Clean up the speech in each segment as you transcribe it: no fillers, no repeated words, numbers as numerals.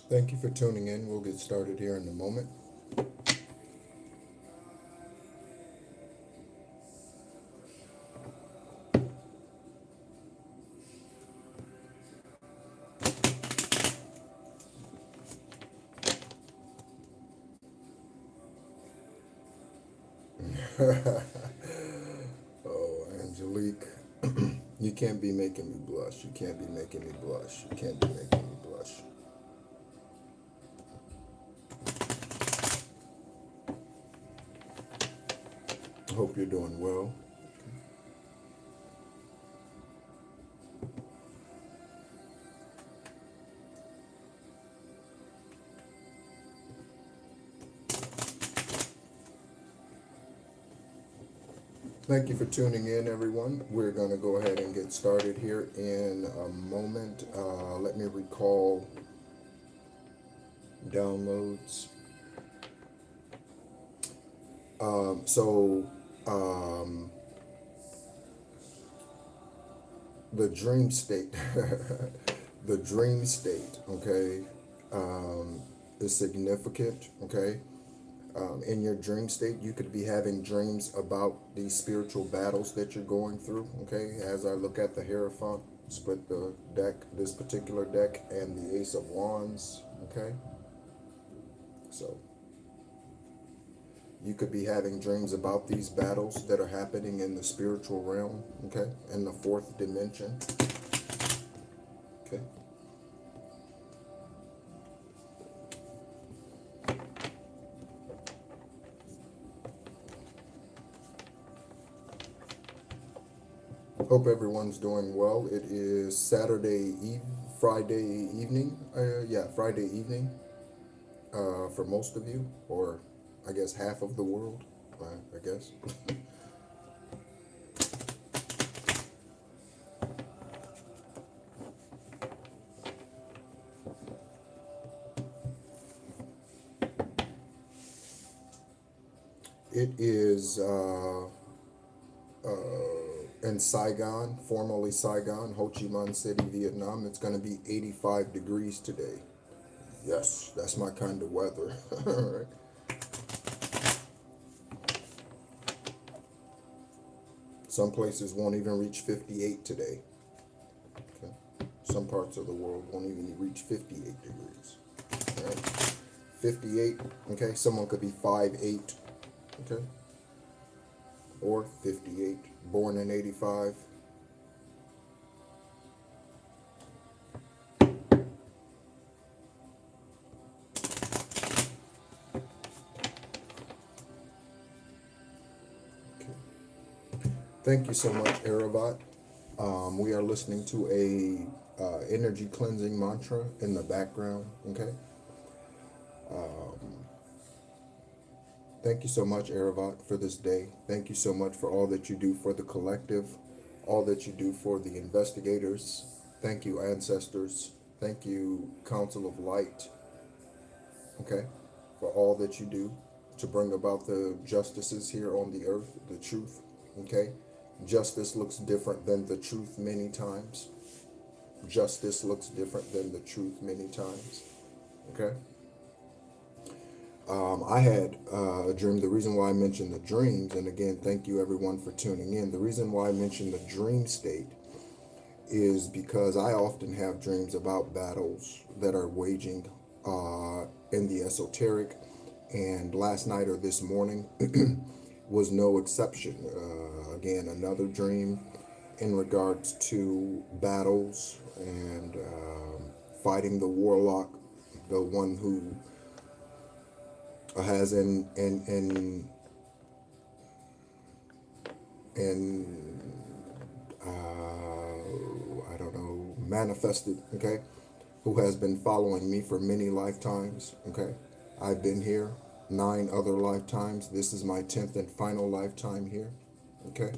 Thank you for tuning in. We'll get started here in a moment. Oh, Angelique, you can't be making me blush. You can't be making me blush. You can't be making me blush. Hope you're doing well. Thank you for tuning in, everyone. We're going to go ahead and get started here in a moment. Let me recall downloads. Um, so, um, the dream state, the dream state, okay, is significant, okay. In your dream state, you could be having dreams about these spiritual battles that you're going through, okay. As I look at the Hierophant, split the deck, this particular deck, and the Ace of Wands, okay. So you could be having dreams about these battles that are happening in the spiritual realm, okay, in the fourth dimension, okay. Hope everyone's doing well. It is Friday evening. Friday evening for most of you, or I guess half of the world. I guess. It is in Saigon, formerly Saigon, Ho Chi Minh City, Vietnam. It's going to be 85 degrees today. Yes, that's my kind of weather. All right. Some places won't even reach 58 today. Okay. Some parts of the world won't even reach 58 degrees. All right. 58, okay, someone could be 5'8", okay, or 58, born in 85. Okay. Thank you so much, Aravat. We are listening to a energy cleansing mantra in the background, okay. Thank you so much, Aravat, for this day. Thank you so much for all that you do for the collective, all that you do for the investigators. Thank you, ancestors. Thank you, Council of Light, okay, for all that you do to bring about the justices here on the earth, the truth, okay. Justice looks different than the truth many times. Justice looks different than the truth many times, okay. I had a dream. The reason why I mentioned the dreams, and again, thank you everyone for tuning in. The reason why I mentioned the dream state is because I often have dreams about battles that are waging in the esoteric, and last night or this morning was no exception. Again, another dream in regards to battles and fighting the warlock, the one who has I don't know, manifested, okay, who has been following me for many lifetimes, okay. I've been here 9 other lifetimes. This is my 10th and final lifetime here, okay.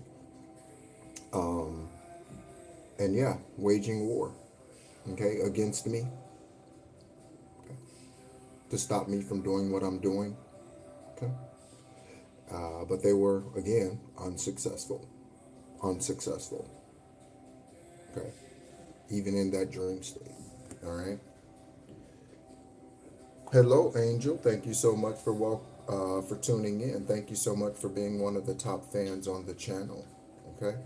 And yeah, waging war, okay, against me, okay, to stop me from doing what I'm doing, okay. But they were, again, unsuccessful, okay, even in that dream state, all right. Hello, Angel. Thank you so much for tuning in. Thank you so much for being one of the top fans on the channel. Okay.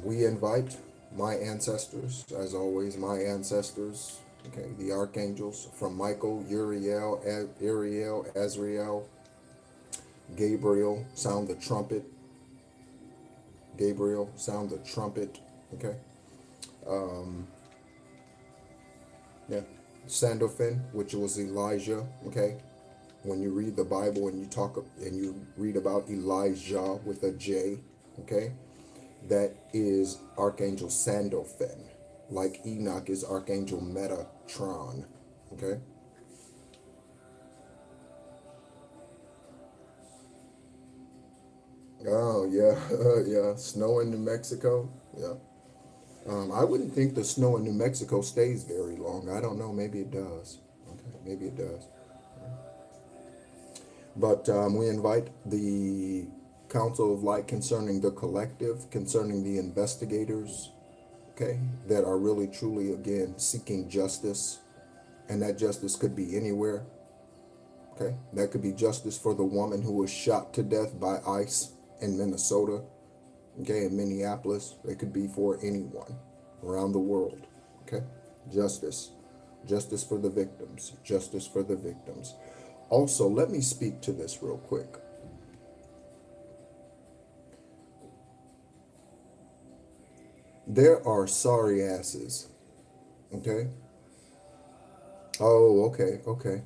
We invite my ancestors, as always, my ancestors. Okay, the archangels from Michael, Uriel, Ariel, Azrael, Gabriel. Sound the trumpet. Gabriel, sound the trumpet. Okay. Um, yeah. Sandalphon, which was Elijah. Okay. When you read the Bible and you read about Elijah with a J, okay, that is Archangel Sandalphon, like Enoch is Archangel Metatron, okay. Oh yeah, yeah, snow in New Mexico, yeah. I wouldn't think the snow in New Mexico stays very long. I don't know, maybe it does. Okay, maybe it does. But we invite the Council of Light concerning the collective, concerning the investigators, okay, that are really truly, again, seeking justice. And that justice could be anywhere, okay? That could be justice for the woman who was shot to death by ICE in Minnesota, okay, in Minneapolis. It could be for anyone around the world, okay? Justice. Justice for the victims. Justice for the victims. Also, let me speak to this real quick. There are sorry asses, okay? Oh, okay, okay.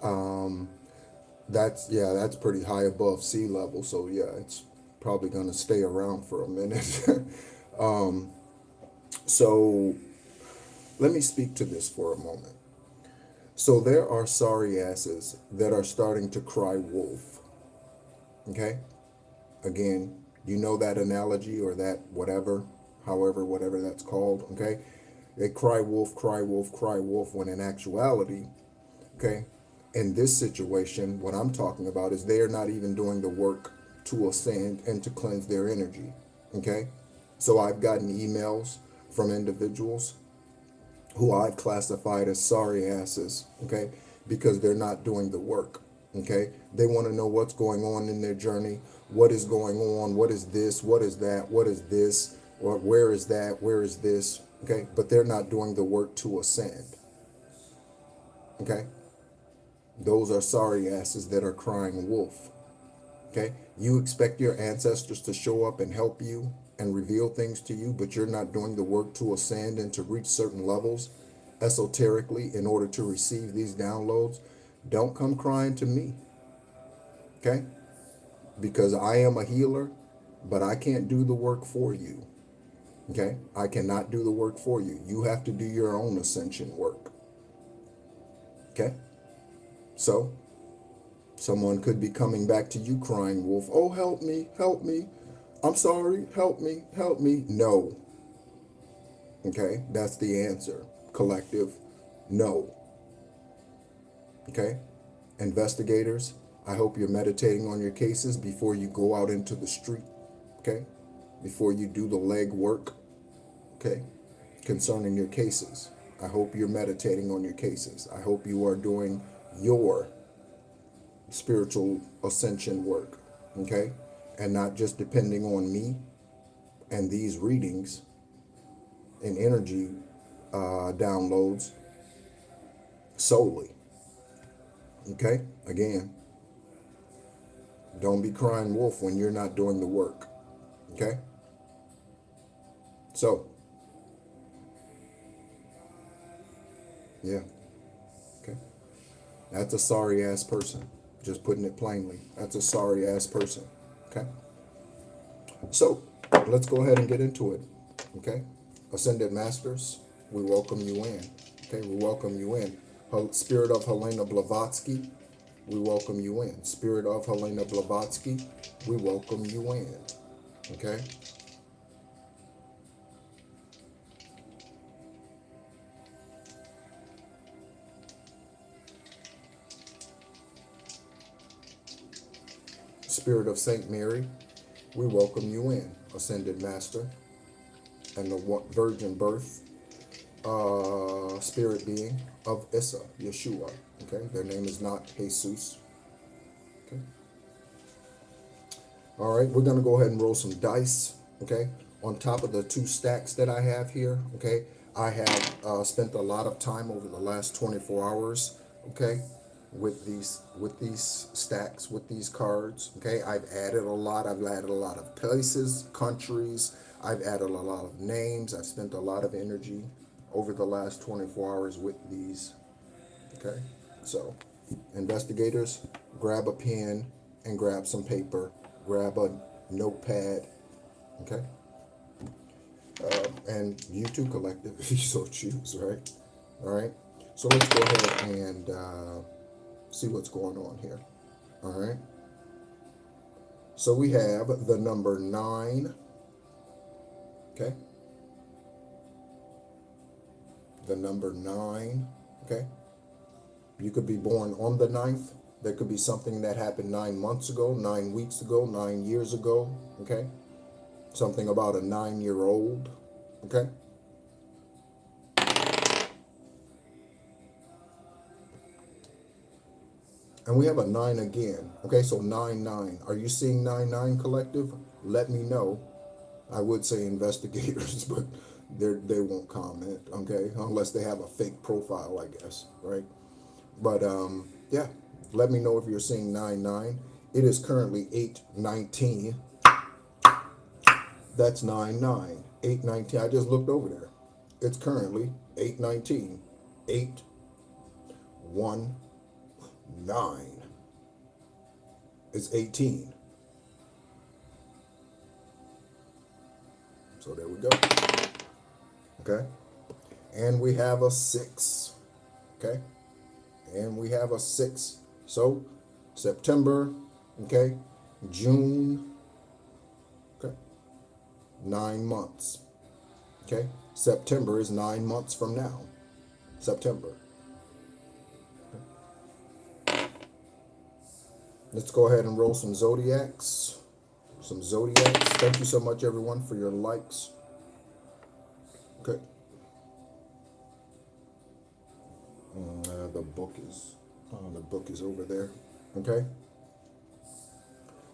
Um, that's pretty high above sea level, so yeah, it's probably gonna stay around for a minute. um, so let me speak to this for a moment. So there are sorry asses that are starting to cry wolf. Okay? Again, you know that analogy or that whatever, however, whatever that's called, okay? They cry wolf, cry wolf, cry wolf, when in actuality, okay, in this situation, what I'm talking about is they're not even doing the work to ascend and to cleanse their energy, okay? So I've gotten emails from individuals who I've classified as sorry asses, okay, because they're not doing the work, okay? They want to know what's going on in their journey, what is going on, what is this, what is that, what is this, or where is that, where is this, okay? But they're not doing the work to ascend, okay? Those are sorry asses that are crying wolf, okay? You expect your ancestors to show up and help you and reveal things to you, but you're not doing the work to ascend and to reach certain levels esoterically in order to receive these downloads. Don't come crying to me, okay? Because I am a healer, but I can't do the work for you, okay? I cannot do the work for you. You have to do your own ascension work, okay? So someone could be coming back to you crying wolf, oh, help me, help me. I'm sorry, help me, help me. No. Okay, that's the answer. Collective, no. Okay, investigators, I hope you're meditating on your cases before you go out into the street. Okay, before you do the leg work. Okay, concerning your cases. I hope you're meditating on your cases. I hope you are doing your spiritual ascension work. Okay, and not just depending on me and these readings and energy downloads solely. Okay, again, don't be crying wolf when you're not doing the work. Okay, so yeah, okay, that's a sorry ass person. Just putting it plainly, that's a sorry ass person. Okay, so let's go ahead and get into it. Okay, Ascended Masters, we welcome you in. Okay, we welcome you in. Spirit of Helena Blavatsky, we welcome you in. Spirit of Helena Blavatsky, we welcome you in. Okay? Spirit of Saint Mary, we welcome you in. Ascended Master and the Virgin Birth, spirit being of Issa, Yeshua. Okay, their name is not Jesus. Okay. All right, we're going to go ahead and roll some dice. Okay, on top of the 2 stacks that I have here. Okay, I have spent a lot of time over the last 24 hours. Okay, with these stacks, with these cards. Okay, I've added a lot. I've added a lot of places, countries. I've added a lot of names. I've spent a lot of energy over the last 24 hours with these. Okay, so investigators, grab a pen and grab some paper, grab a notepad. Okay, and you too, collective, if you so choose. Right. All right, so let's go ahead and see what's going on here. All right, so we have the number 9. Okay, the number 9. Okay, you could be born on the 9th. There could be something that happened 9 months ago, 9 weeks ago, 9 years ago. Okay, something about a 9-year-old. Okay, and we have a 9 again. Okay, so 9-9. Are you seeing 9-9, collective? Let me know. I would say investigators, but they won't comment. Okay, unless they have a fake profile, I guess. Right. But yeah, let me know if you're seeing 9-9. It is currently 8-19. That's 9-9. 8-19. I just looked over there. It's currently 8-19. 8-1-9. It's 18. So there we go. Okay. And we have a 6. Okay. And we have a 6. So September, okay, June, okay, 9 months. Okay, September is 9 months from now. September. Okay. Let's go ahead and roll some zodiacs. Thank you so much, everyone, for your likes. Okay. The book is over there. Okay.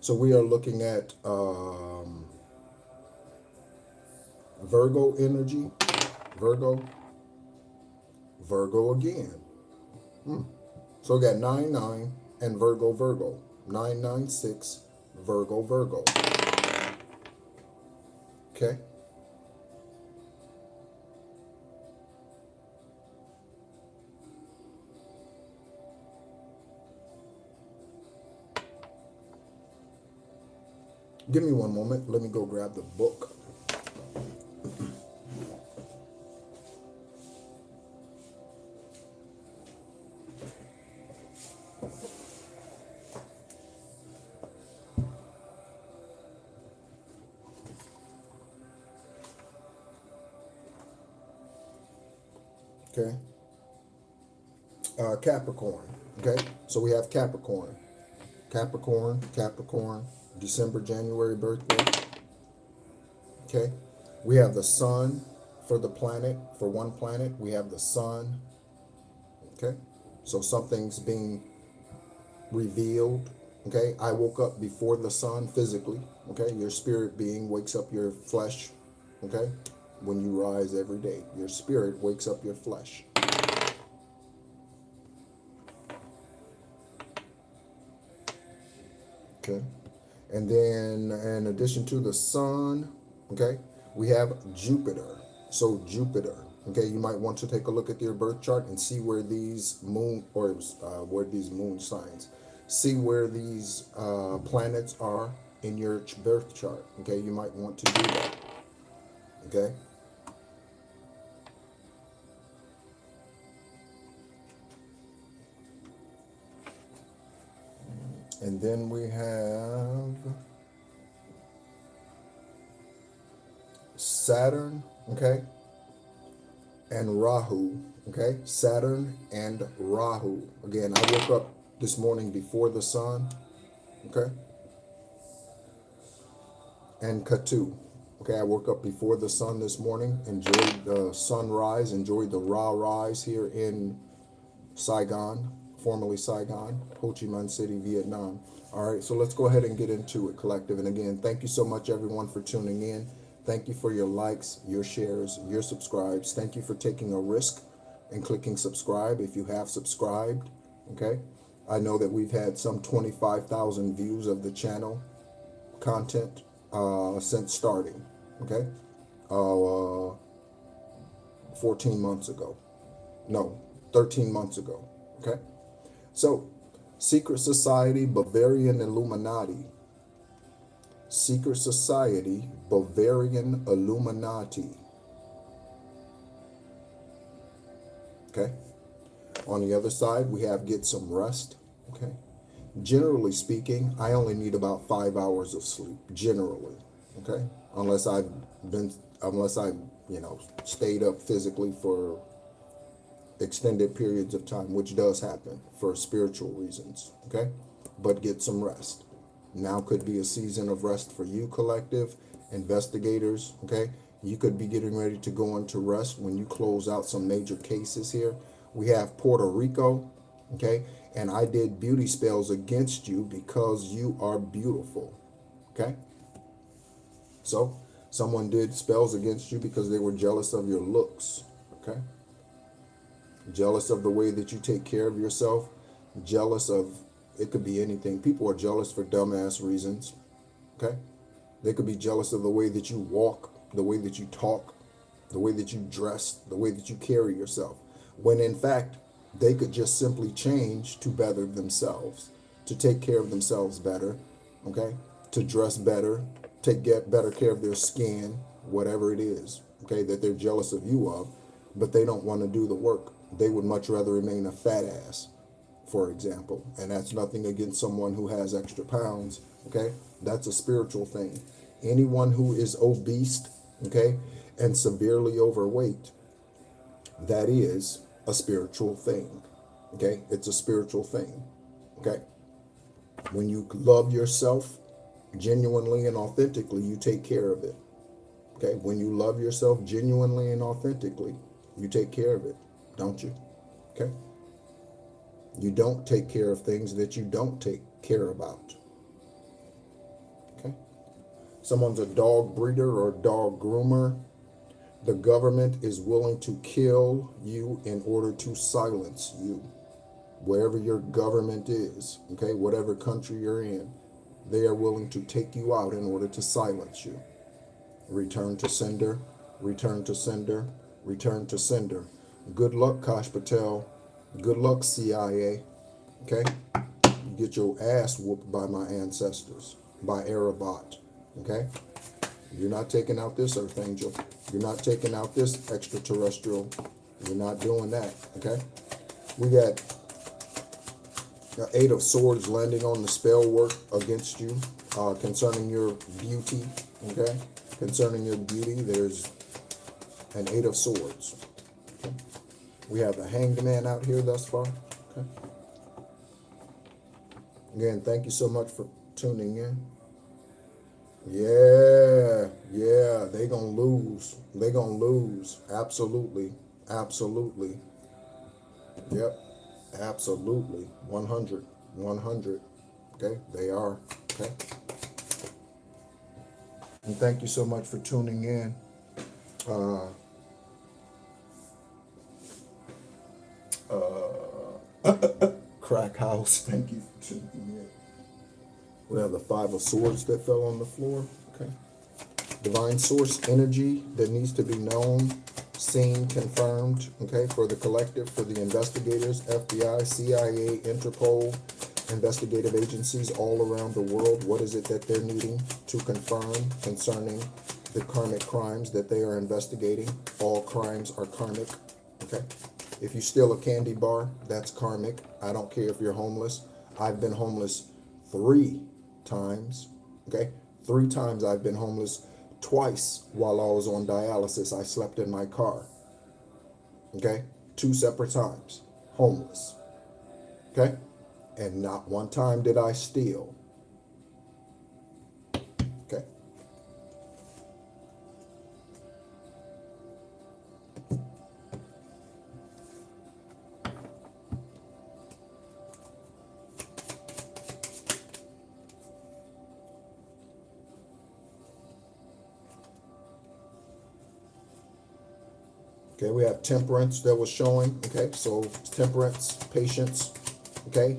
So we are looking at Virgo energy. Virgo again. So we got 9-9 and Virgo. 9-9-6 Virgo. Okay. Give me one moment. Let me go grab the book. Okay. Capricorn. Okay. So we have Capricorn. December, January birthday. Okay. We have the sun for the planet. For one planet, we have the sun. Okay. So something's being revealed. Okay. I woke up before the sun physically. Okay. Your spirit being wakes up your flesh. Okay. When you rise every day, your spirit wakes up your flesh. Okay. And then in addition to the sun, okay, we have Jupiter. So Jupiter, okay, you might want to take a look at your birth chart and see where these moon signs, see where these planets are in your birth chart. Okay, you might want to do that. Okay. And then we have Saturn, okay, and Rahu, okay, Saturn and Rahu. Again, I woke up this morning before the sun, okay, and Ketu, Okay, I woke up before the sun this morning, enjoyed the sunrise, enjoyed the raw rise here in Saigon, formerly Saigon, Ho Chi Minh City, Vietnam. All right, so let's go ahead and get into it, collective. And again, thank you so much, everyone, for tuning in. Thank you for your likes, your shares, your subscribes. Thank you for taking a risk and clicking subscribe if you have subscribed. Okay, I know that we've had some 25,000 views of the channel content since starting. Okay, 14 months ago. No, 13 months ago. Okay, so Secret Society, Bavarian Illuminati. Secret Society, Bavarian Illuminati. Okay. On the other side, we have get some rest. Okay. Generally speaking, I only need about 5 hours of sleep. Generally. Okay. Unless I've stayed up physically for extended periods of time, which does happen for spiritual reasons. Okay. But get some rest. Now could be a season of rest for you, collective investigators. Okay. You could be getting ready to go into rest when you close out some major cases here. We have Puerto Rico, okay? And I did beauty spells against you because you are beautiful, okay? So someone did spells against you because they were jealous of your looks, okay? Jealous of the way that you take care of yourself, jealous of, it could be anything. People are jealous for dumbass reasons, okay? They could be jealous of the way that you walk, the way that you talk, the way that you dress, the way that you carry yourself. When in fact, they could just simply change to better themselves, to take care of themselves better, okay? To dress better, get better care of their skin, whatever it is, okay, that they're jealous of you of, but they don't want to do the work. They would much rather remain a fat ass, for example. And that's nothing against someone who has extra pounds, okay? That's a spiritual thing. Anyone who is obese, okay, and severely overweight, that is a spiritual thing, okay? It's a spiritual thing, okay? When you love yourself genuinely and authentically, you take care of it, okay? When you love yourself genuinely and authentically, you take care of it, don't you? Okay? You don't take care of things that you don't take care about, okay? Someone's a dog breeder or dog groomer. The government is willing to kill you in order to silence you. Wherever your government is, okay, whatever country you're in, they are willing to take you out in order to silence you. Return to sender, return to sender, return to sender. Good luck, Kash Patel. Good luck, CIA. Okay? You get your ass whooped by my ancestors, by Arabat. Okay? You're not taking out this Earth Angel. You're not taking out this extraterrestrial. You're not doing that, okay? We got the 8 of Swords landing on the spell work against you concerning your beauty, okay? Concerning your beauty, there's an 8 of Swords. Okay? We have the Hanged Man out here thus far, okay? Again, thank you so much for tuning in. Yeah, they gonna lose. They gonna lose. Absolutely. Absolutely. Yep. Absolutely. 100. 100. Okay, they are. Okay. And thank you so much for tuning in. Crack House, thank you for tuning in. We have the 5 of Swords that fell on the floor. Okay. Divine source energy that needs to be known, seen, confirmed. Okay. For the collective, for the investigators, FBI, CIA, Interpol, investigative agencies all around the world. What is it that they're needing to confirm concerning the karmic crimes that they are investigating? All crimes are karmic. Okay. If you steal a candy bar, that's karmic. I don't care if you're homeless. I've been homeless 3 times, okay? 3 times I've been homeless. Twice while I was on dialysis, I slept in my car, okay? 2 separate times, homeless, okay? And not 1 time did I steal, okay? Okay, we have temperance that was showing. Okay, so temperance, patience. Okay,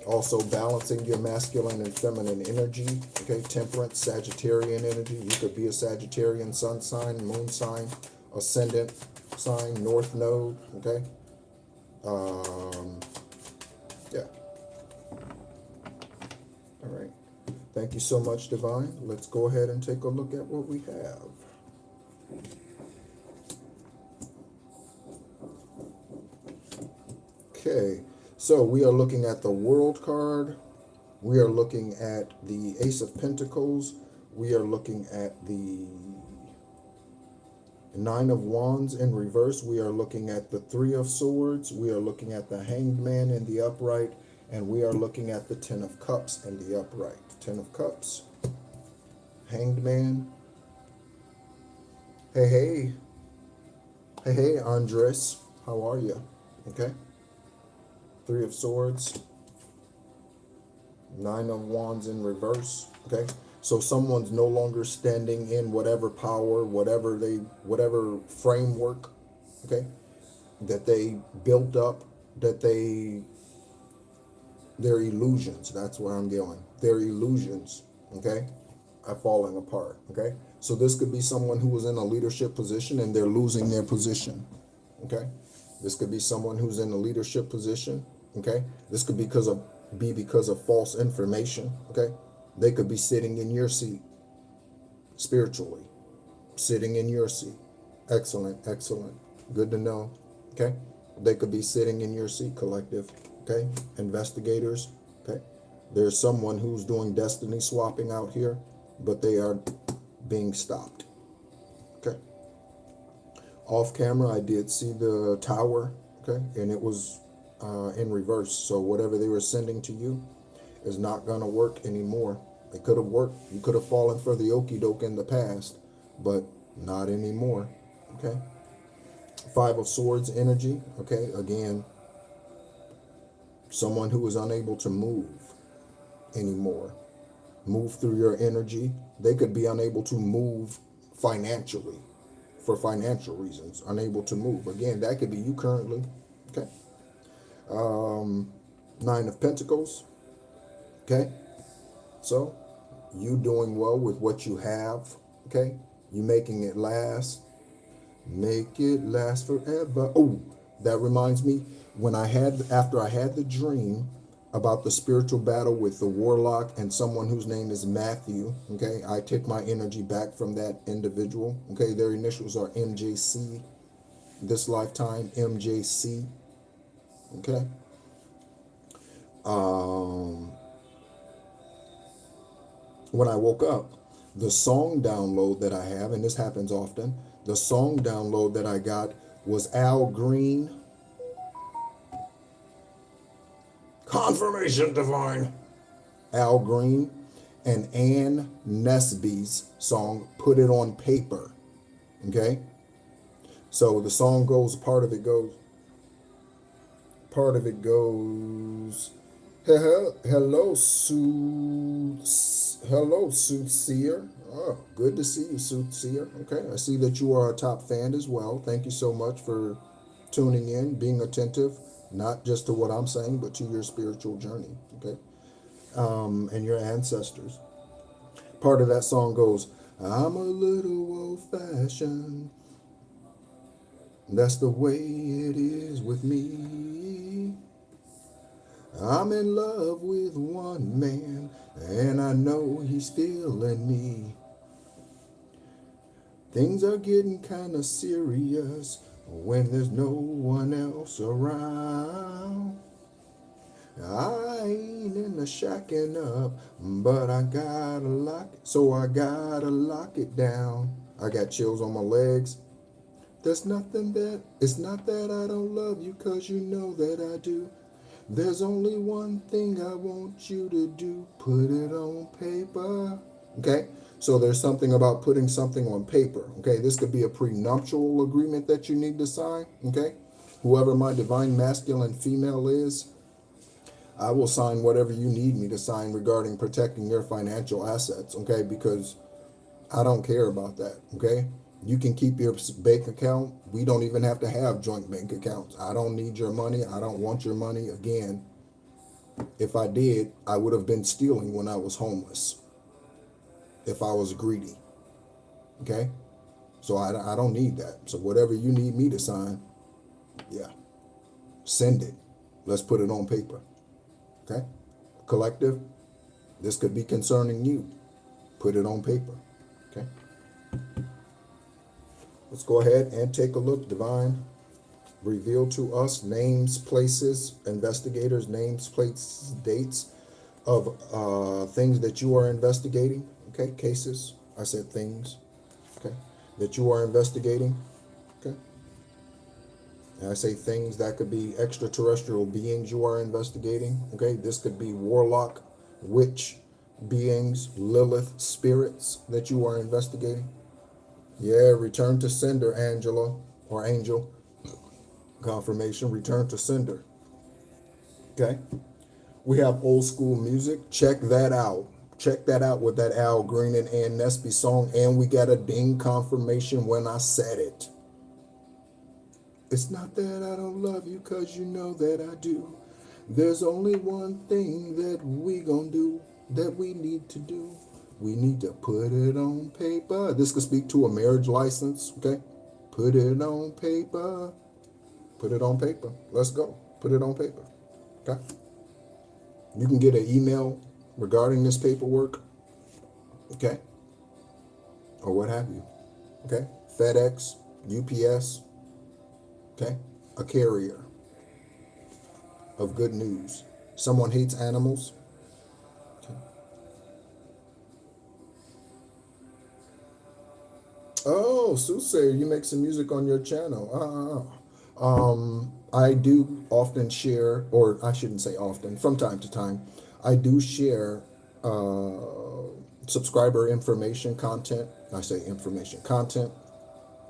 also balancing your masculine and feminine energy. Okay, temperance, Sagittarian energy. You could be a Sagittarian sun sign, moon sign, ascendant sign, north node. Okay, yeah. All right. Thank you so much, Divine. Let's go ahead and take a look at what we have. Okay, so we are looking at the World card. We are looking at the Ace of Pentacles. We are looking at the Nine of Wands in reverse. We are looking at the Three of Swords. We are looking at the Hanged Man in the upright. And we are looking at the Ten of Cups in the upright. Ten of Cups. Hanged Man. Hey, hey. Hey, hey, Andres. How are you? Okay. Three of Swords. Nine of Wands in reverse. Okay. So someone's no longer standing in whatever power, whatever framework, okay, that they built up, that their illusions, that's where I'm going. Their illusions, okay, are falling apart, okay? So this could be someone who was in a leadership position and they're losing their position, okay? This could be someone who's in a leadership position, okay? This could be because of false information, okay? They could be sitting in your seat, spiritually, sitting in your seat. Excellent, excellent. Good to know, okay? They could be sitting in your seat, collective, okay? Investigators, okay? There's someone who's doing destiny swapping out here, but they are being stopped, okay? Off camera, I did see the tower, okay? And it was in reverse. So whatever they were sending to you is not going to work anymore. It could have worked. You could have fallen for the okie doke in the past, but not anymore, okay? Five of Swords energy, okay? Again, someone who is unable to move anymore. Move through your energy. They could be unable to move financially for financial reasons, unable to move. Again, that could be you currently, okay? Nine of Pentacles, okay? So you doing well with what you have, okay? You making it last. Make it last forever. Oh, that reminds me, after I had the dream about the spiritual battle with the warlock and someone whose name is Matthew, okay? I take my energy back from that individual, okay? Their initials are MJC, this lifetime, MJC, okay? When I woke up, the song download that I have, and this happens often, the song download that I got was Al Green. Confirmation divine. Al Green and Ann Nesby's song, Put It On Paper. Okay? So the song goes, part of it goes, hello, Soothseer. Oh, good to see you, Soothseer. Okay, I see that you are a top fan as well. Thank you so much for tuning in, being attentive, not just to what I'm saying, but to your spiritual journey, okay? And your ancestors. Part of that song goes, I'm a little old-fashioned. That's the way it is with me. I'm in love with one man, and I know he's feeling me. Things are getting kind of serious when there's no one else around. I ain't in the shacking up, but I gotta lock it, so I gotta lock it down. I got chills on my legs. It's not that I don't love you, 'cause you know that I do. There's only one thing I want you to do, put it on paper. Okay, so there's something about putting something on paper. Okay, this could be a prenuptial agreement that you need to sign. Okay, whoever my divine masculine female is, I will sign whatever you need me to sign regarding protecting your financial assets. Okay, because I don't care about that. Okay, You can keep your bank account. We don't even have to have joint bank accounts. I don't need your money. I don't want your money. Again, if I did, I would have been stealing when I was homeless, if I was greedy. Okay? So I don't need that. So whatever you need me to sign, yeah, send it. Let's put it on paper. Okay? Collective, this could be concerning you. Put it on paper. Okay? Let's go ahead and take a look. Divine, reveal to us names, places, investigators, names, places, dates of things that you are investigating. Okay? Cases. I said things. Okay? That you are investigating. Okay? And I say things, that could be extraterrestrial beings you are investigating. Okay? This could be warlock, witch beings, Lilith spirits that you are investigating. Yeah, return to sender, Angela, or angel. Confirmation, return to sender. Okay? We have old school music. Check that out. Check that out with that Al Green and Ann Nesby song. And we got a ding confirmation when I said it. It's not that I don't love you, cause you know that I do. There's only one thing that we gonna do, that we need to do. We need to put it on paper. This could speak to a marriage license, okay? Put it on paper. Put it on paper. Let's go. Put it on paper, okay? You can get an email regarding this paperwork, okay? Or what have you, okay? FedEx, UPS, okay? A carrier of good news. Someone hates animals. Okay. Oh, Soothsayer, you make some music on your channel. I do often share, or I shouldn't say often, from time to time, I do share subscriber information content. I say information content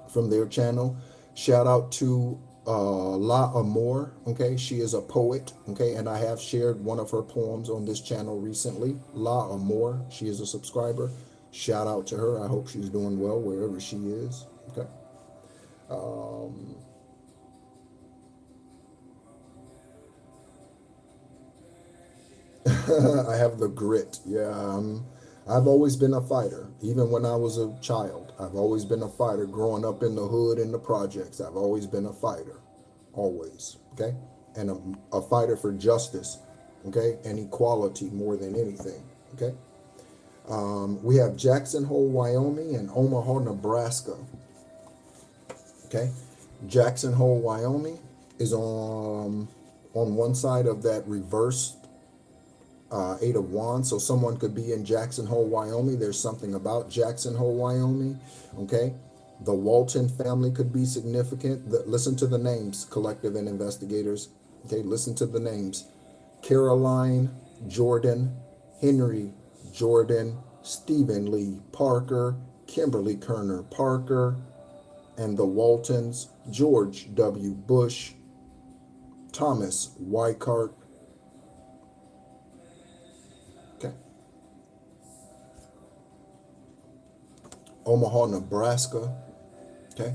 from their channel. Shout out to La Amor, okay? She is a poet, okay? And I have shared one of her poems on this channel recently. La Amor, she is a subscriber. Shout out to her. I hope she's doing well wherever she is, okay? I have the grit. Yeah, I've always been a fighter. Even when I was a child, I've always been a fighter. Growing up in the hood, in the projects, I've always been a fighter. Always, okay? And a fighter for justice, okay? And equality more than anything, okay? We have Jackson Hole, Wyoming, and Omaha, Nebraska, okay? Jackson Hole, Wyoming is on one side of that reverse Eight of Wands. So someone could be in Jackson Hole, Wyoming. There's something about Jackson Hole, Wyoming. Okay. The Walton family could be significant. Listen to the names, collective and investigators. Okay. Listen to the names. Caroline Jordan, Henry Jordan, Stephen Lee Parker, Kimberly Kerner Parker, and the Waltons, George W. Bush, Thomas Weikart. Omaha, Nebraska, okay?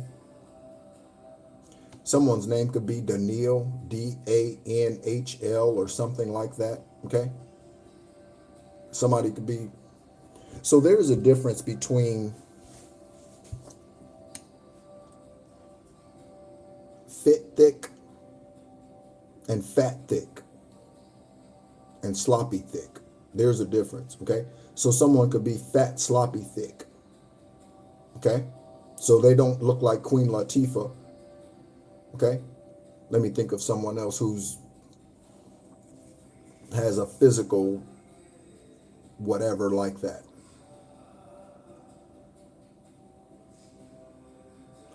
Someone's name could be Daniel, D-A-N-H-L, or something like that, okay? Somebody could be... So there's a difference between fit thick and fat thick and sloppy thick. There's a difference, okay? So someone could be fat, sloppy thick. Okay, so they don't look like Queen Latifah. Okay, let me think of someone else who's has a physical whatever like that.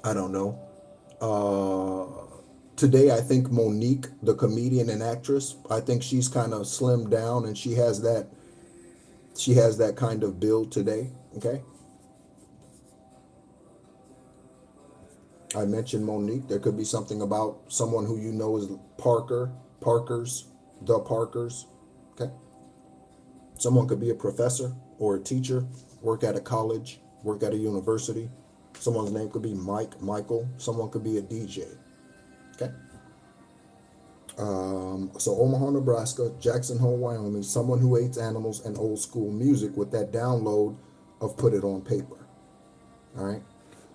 I don't know. Today, I think Monique, the comedian and actress, I think she's kind of slimmed down and she has that kind of build today. Okay. I mentioned Monique. There could be something about someone who you know is Parkers, the Parkers, okay? Someone could be a professor or a teacher, work at a college, work at a university, Someone's name could be Mike, Michael. Someone could be a DJ. Okay. So Omaha, Nebraska, Jackson Hole, Wyoming, someone who hates animals and old school music with that download of Put It On Paper. All right.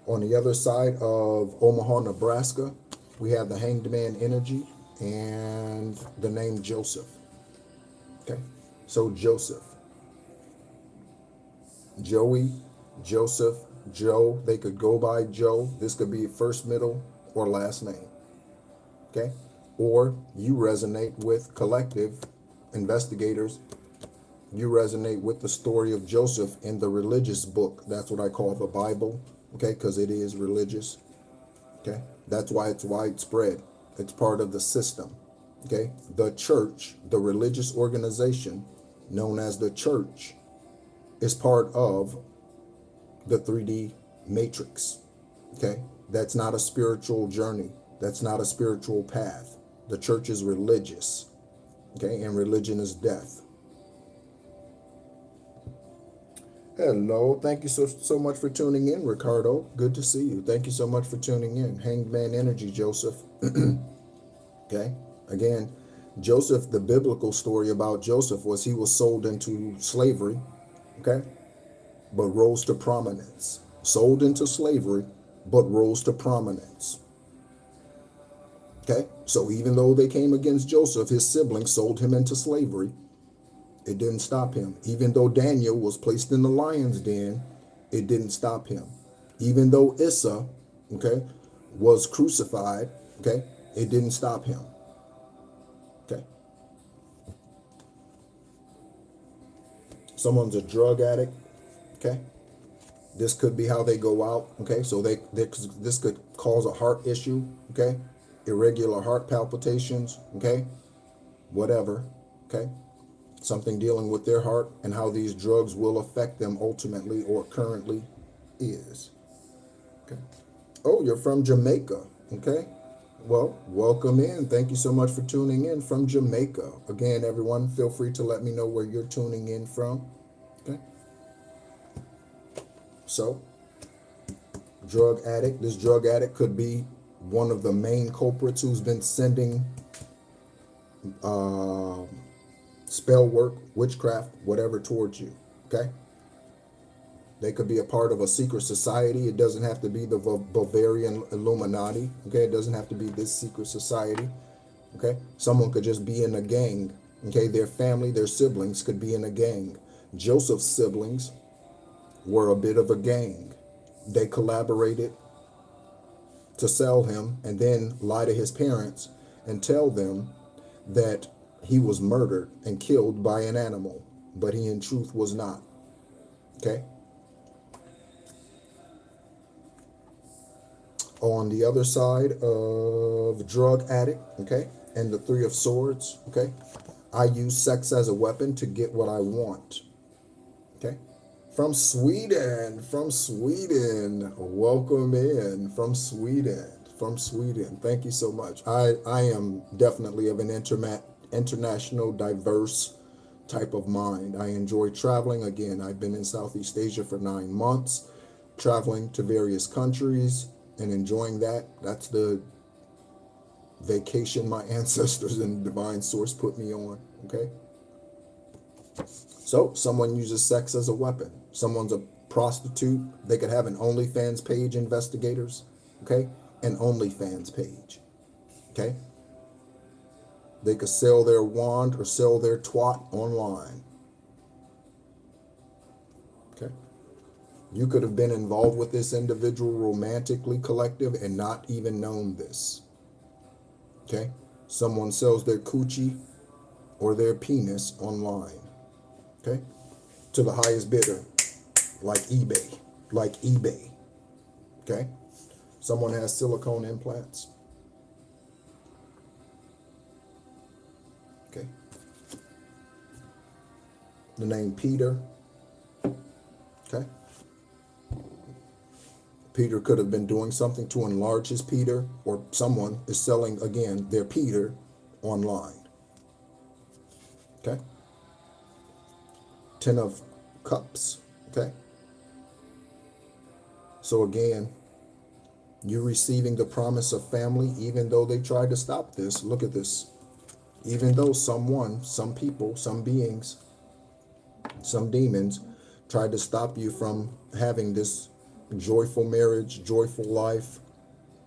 On the other side of Omaha, Nebraska, we have the Hanged Man Energy and the name Joseph. Okay. So Joseph, Joey, Joseph, Joe, they could go by Joe. This could be first, middle, or last name. Okay. Or you resonate with collective investigators. You resonate with the story of Joseph in the religious book. That's what I call the Bible. Okay. Because it is religious. Okay. That's why it's widespread. It's part of the system. Okay. The church, the religious organization known as the church, is part of the 3D matrix. Okay. That's not a spiritual journey. That's not a spiritual path. The church is religious. Okay. And religion is death. Hello. Thank you so much for tuning in, Ricardo. Good to see you. Thank you so much for tuning in. Hanged Man Energy, Joseph. Okay. Again, Joseph, the biblical story about Joseph was he was sold into slavery. Okay. But rose to prominence. Sold into slavery, but rose to prominence. Okay. So even though they came against Joseph, his siblings sold him into slavery. It didn't stop him. Even though Daniel was placed in the lion's den, it didn't stop him. Even though Issa, okay, was crucified, okay, it didn't stop him. Okay. Someone's a drug addict, okay. This could be how they go out, okay. So this could cause a heart issue, okay. Irregular heart palpitations, okay. Whatever, okay. Something dealing with their heart and how these drugs will affect them ultimately or currently is. Okay. Oh, you're from Jamaica. Okay. Well, welcome in. Thank you so much for tuning in from Jamaica. Again, everyone, feel free to let me know where you're tuning in from. Okay. So, drug addict. This drug addict could be one of the main culprits who's been sending spell work, witchcraft, whatever towards you. Okay. They could be a part of a secret society. It doesn't have to be the BavrianIlumnati. Okay. It doesn't have to be this secret society. Okay. Someone could just be in a gang. Okay. Their family, their siblings could be in a gang. Joseph's siblings were a bit of a gang. They collaborated to sell him and then lie to his parents and tell them that he was murdered and killed by an animal, but he in truth was not. Okay. On the other side of drug addict, okay, and the Three of Swords, okay, I use sex as a weapon to get what I want. Okay. From Sweden, welcome in from Sweden. Thank you so much. I am definitely of an international, diverse type of mind. I enjoy traveling. Again, I've been in Southeast Asia for 9 months, traveling to various countries and enjoying that. That's the vacation my ancestors and divine source put me on. Okay. So someone uses sex as a weapon. Someone's a prostitute. They could have an OnlyFans page, investigators. Okay. An OnlyFans page. Okay. They could sell their wand or sell their twat online. Okay. You could have been involved with this individual romantically, collective, and not even known this. Okay. Someone sells their coochie or their penis online. Okay. To the highest bidder, like eBay. Okay. Someone has silicone implants. Okay. The name Peter. Okay. Peter could have been doing something to enlarge his Peter, or someone is selling, again, their Peter online. Okay. 10 of Cups. Okay. So again, You receiving the promise of family, even though they tried to stop this. Look at this. Even though someone, some people, some beings, some demons tried to stop you from having this joyful marriage, joyful life,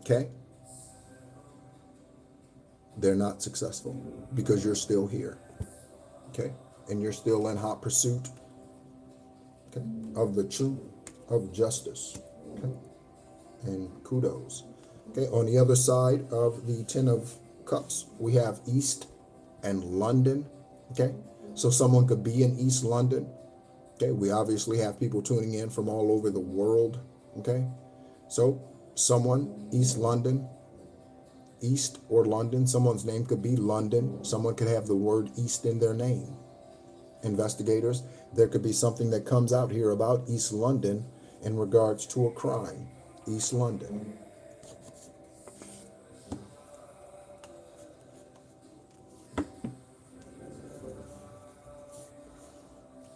okay? They're not successful because you're still here, okay? And you're still in hot pursuit, okay, of the truth, of justice, okay? And kudos. Okay, on the other side of the Ten of Cups, we have East and London, okay? So someone could be in East London, okay? We obviously have people tuning in from all over the world, okay? So someone, East London, East or London, someone's name could be London. Someone could have the word East in their name. Investigators, there could be something that comes out here about East London in regards to a crime. East London.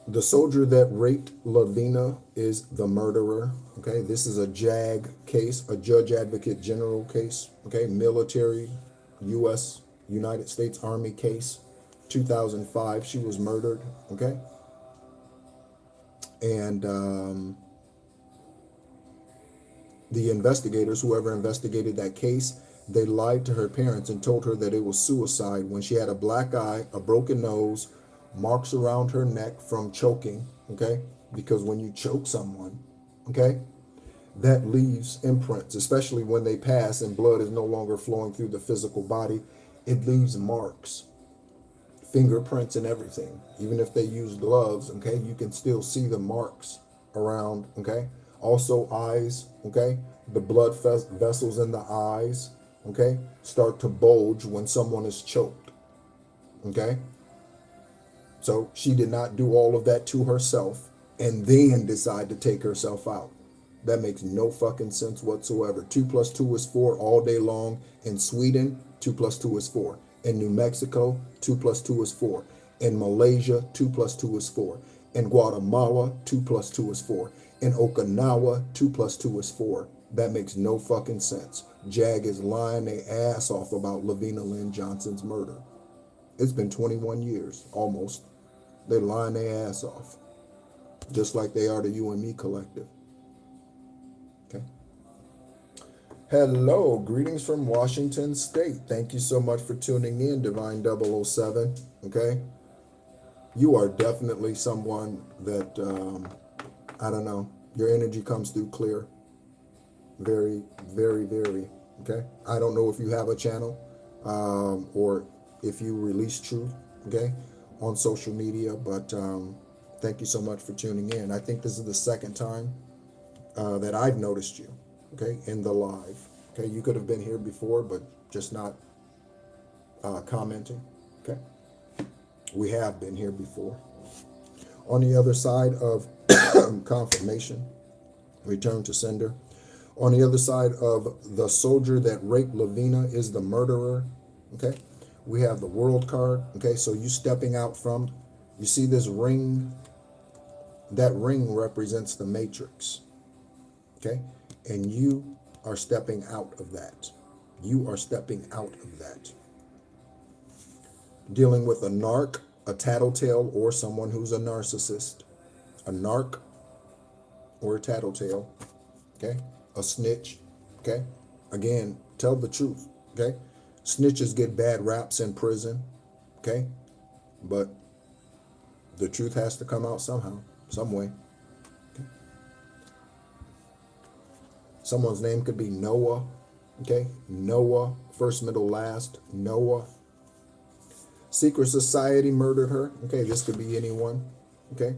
The soldier that raped Lavina is the murderer. Okay, this is a JAG case, a Judge Advocate General case. Okay, military, U.S. United States Army case, 2005. She was murdered. Okay, and the investigators, whoever investigated that case, they lied to her parents and told her that it was suicide when she had a black eye, a broken nose, marks around her neck from choking, okay? Because when you choke someone, okay, that leaves imprints, especially when they pass and blood is no longer flowing through the physical body. It leaves marks, fingerprints and everything. Even if they use gloves, okay, you can still see the marks around, okay? Also eyes, okay? The blood vessels in the eyes, okay, start to bulge when someone is choked, okay? So she did not do all of that to herself and then decide to take herself out. That makes no fucking sense whatsoever. 2 + 2 is 4 all day long. In Sweden, 2 + 2 is 4. In New Mexico, 2 + 2 is 4. In Malaysia, 2 + 2 is 4. In Guatemala, 2 + 2 is 4. In Okinawa, 2 + 2 is 4. That makes no fucking sense. JAG is lying their ass off about Lavina Lynn Johnson's murder. It's been 21 years, almost. They're lying their ass off, just like they are the You and Me collective. Okay. Hello, greetings from Washington State. Thank you so much for tuning in, Divine 007. Okay. You are definitely someone that, I don't know, your energy comes through clear. Very, very, very. Okay. I don't know if you have a channel or if you release truth. Okay. On social media, but thank you so much for tuning in. I think this is the second time that I've noticed you, okay, in the live. Okay, you could have been here before, but just not commenting. Okay, we have been here before. On the other side of confirmation, return to sender. On the other side of the soldier that raped Lavina is the murderer. Okay. We have the world card, okay? So you stepping out from, you see this ring? That ring represents the matrix, okay? And you are stepping out of that. You are stepping out of that. Dealing with a narc, a tattletale, or someone who's a narcissist. A narc or a tattletale, okay? A snitch, okay? Again, tell the truth, okay? Snitches get bad raps in prison, okay? But the truth has to come out somehow, some way. Okay? Someone's name could be Noah, okay? Noah, first, middle, last, Noah. Secret society murdered her, okay? This could be anyone, okay?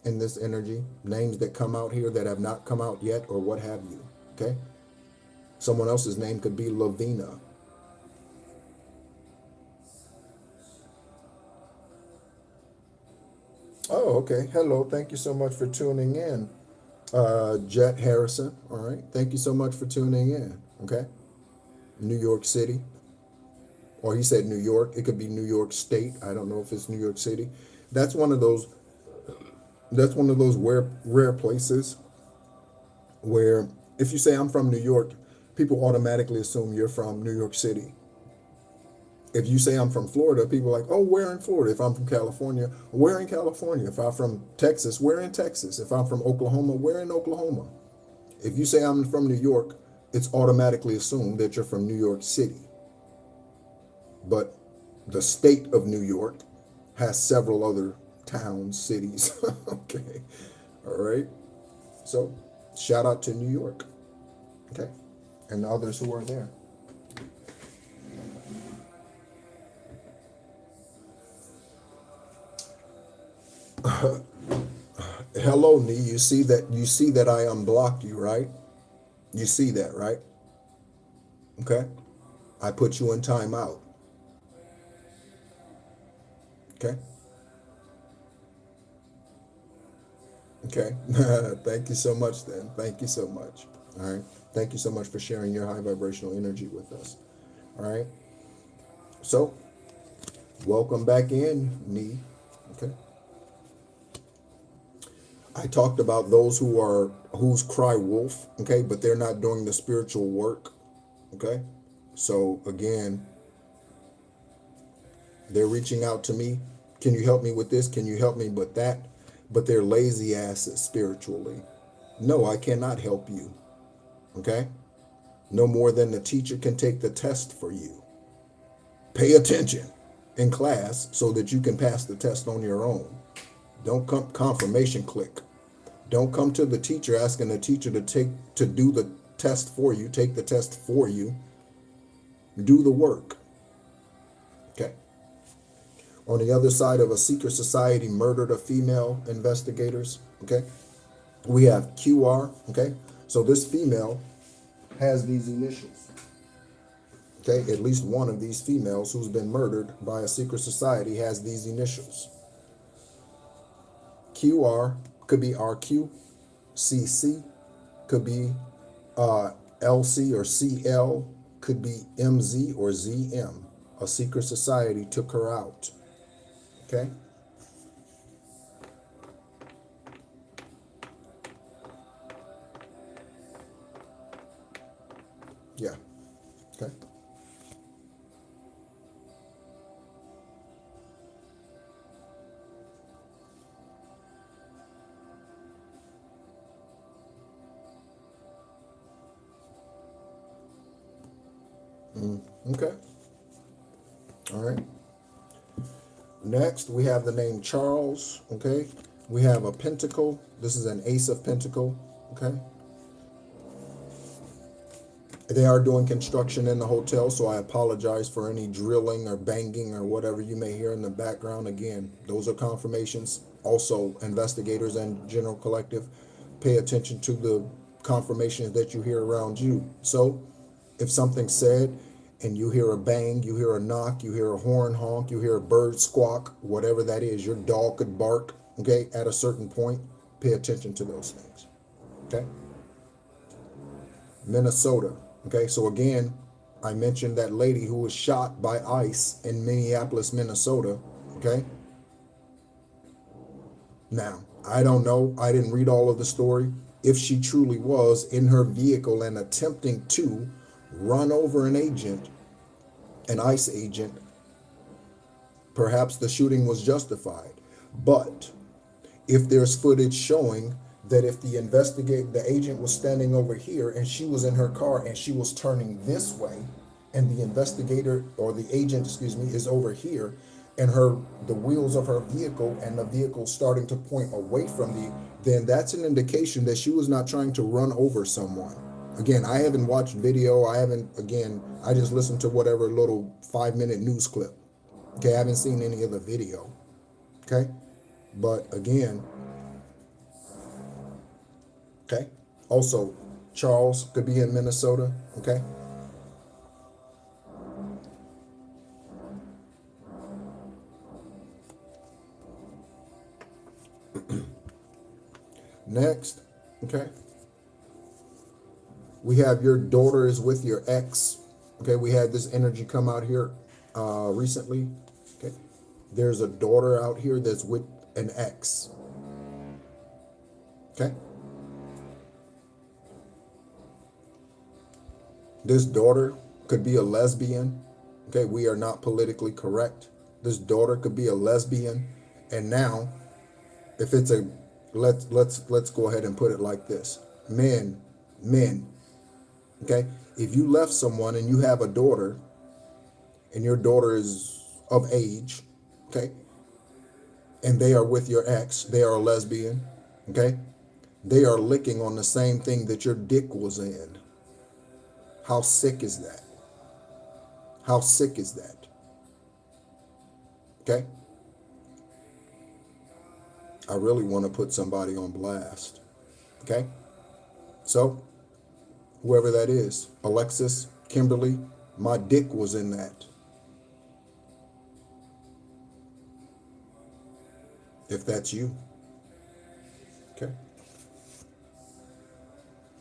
In this energy, names that come out here that have not come out yet or what have you, okay? Someone else's name could be Lavina. Oh, okay. Hello. Thank you so much for tuning in. Jet Harrison. All right. Thank you so much for tuning in. Okay. New York City. Or he said New York. It could be New York State. I don't know if it's New York City. That's one of those rare places where if you say I'm from New York, people automatically assume you're from New York City. If you say I'm from Florida, people are like, oh, where in Florida? If I'm from California, where in California? If I'm from Texas, where in Texas? If I'm from Oklahoma, where in Oklahoma? If you say I'm from New York, it's automatically assumed that you're from New York City. But the state of New York has several other towns, cities. Okay. All right. So shout out to New York. Okay. And the others who are there. Hello, Nee. You see that I unblocked you, right? You see that, right? Okay. I put you in timeout. Okay. Okay. Thank you so much then. Thank you so much. All right. Thank you so much for sharing your high vibrational energy with us. All right. So, welcome back in, Nee. Okay. I talked about those whose cry wolf, okay, but they're not doing the spiritual work. Okay. So again, they're reaching out to me. Can you help me with this? Can you help me with that? But they're lazy asses spiritually. No, I cannot help you. Okay? No more than the teacher can take the test for you. Pay attention in class so that you can pass the test on your own. Don't come confirmation click. Don't come to the teacher asking the teacher to do the test for you, take the test for you. Do the work. Okay. On the other side of a secret society murdered of female investigators, okay, we have QR, okay. So this female has these initials, okay. At least one of these females who's been murdered by a secret society has these initials. QR could be RQ, CC could be LC or CL, could be MZ or ZM. A secret society took her out. Okay. Yeah. Okay. Okay. All right. Next, we have the name Charles. Okay. We have a pentacle. This is an ace of pentacle. Okay. They are doing construction in the hotel, so I apologize for any drilling or banging or whatever you may hear in the background. Again, those are confirmations. Also, investigators and general collective, pay attention to the confirmations that you hear around you. So, if something's said and you hear a bang, you hear a knock, you hear a horn honk, you hear a bird squawk, whatever that is, your dog could bark, okay, at a certain point, pay attention to those things. Okay? Minnesota. Okay, so again, I mentioned that lady who was shot by ICE in Minneapolis, Minnesota. Okay. Now, I don't know. I didn't read all of the story. If she truly was in her vehicle and attempting to run over an agent, an ICE agent, perhaps the shooting was justified. But if there's footage showing that if the agent was standing over here and she was in her car and she was turning this way, and the investigator or the agent, is over here, and the wheels of her vehicle and the vehicle starting to point away from then that's an indication that she was not trying to run over someone. Again, I haven't watched video. I just listened to whatever little 5-minute news clip. Okay, I haven't seen any of the video. Okay, but again, okay. Also, Charles could be in Minnesota. Okay. Next, okay. We have your daughter is with your ex. Okay, we had this energy come out here recently. Okay. There's a daughter out here that's with an ex. Okay. This daughter could be a lesbian. Okay, we are not politically correct. This daughter could be a lesbian. And now, if it's a let's go ahead and put it like this. Men, okay? If you left someone and you have a daughter and your daughter is of age, okay? And they are with your ex, they are a lesbian, okay? They are licking on the same thing that your dick was in. How sick is that? How sick is that? Okay? I really want to put somebody on blast. Okay? So, whoever that is, Alexis, Kimberly, my dick was in that. If that's you. Okay?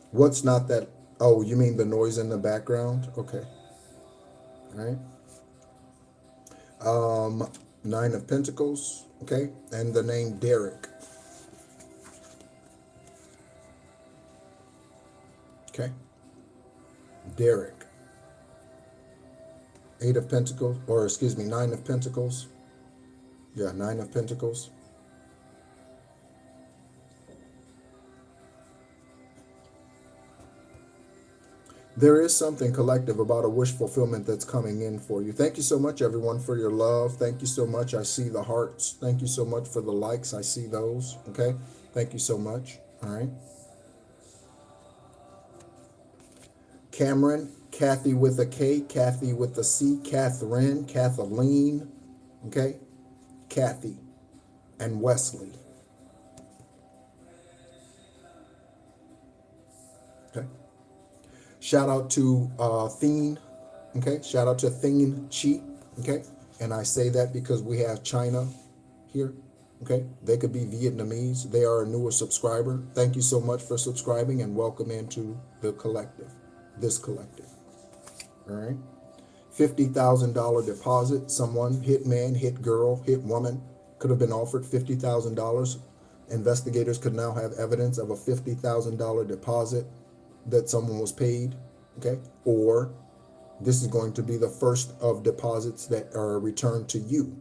What's not that? Oh, you mean the noise in the background? Okay. All right. 9 of Pentacles, okay, and the name Derek. Okay. Derek. 8 of Pentacles, or excuse me, 9 of Pentacles. Yeah, 9 of Pentacles. There is something collective about a wish fulfillment that's coming in for you. Thank you so much, everyone, for your love. Thank you so much. I see the hearts. Thank you so much for the likes. I see those. Okay. Thank you so much. All right. Cameron, Kathy with a K, Kathy with a C, Catherine, Kathleen. Okay. Kathy and Wesley. Okay. Shout out to Theen, okay? Shout out to Theen Chi, okay? And I say that because we have China here, okay? They could be Vietnamese. They are a newer subscriber. Thank you so much for subscribing and welcome into the collective, this collective, all right? $50,000 deposit. Someone, hit man, hit girl, hit woman, could have been offered $50,000. Investigators could now have evidence of a $50,000 deposit that someone was paid, okay? Or this is going to be the first of deposits that are returned to you,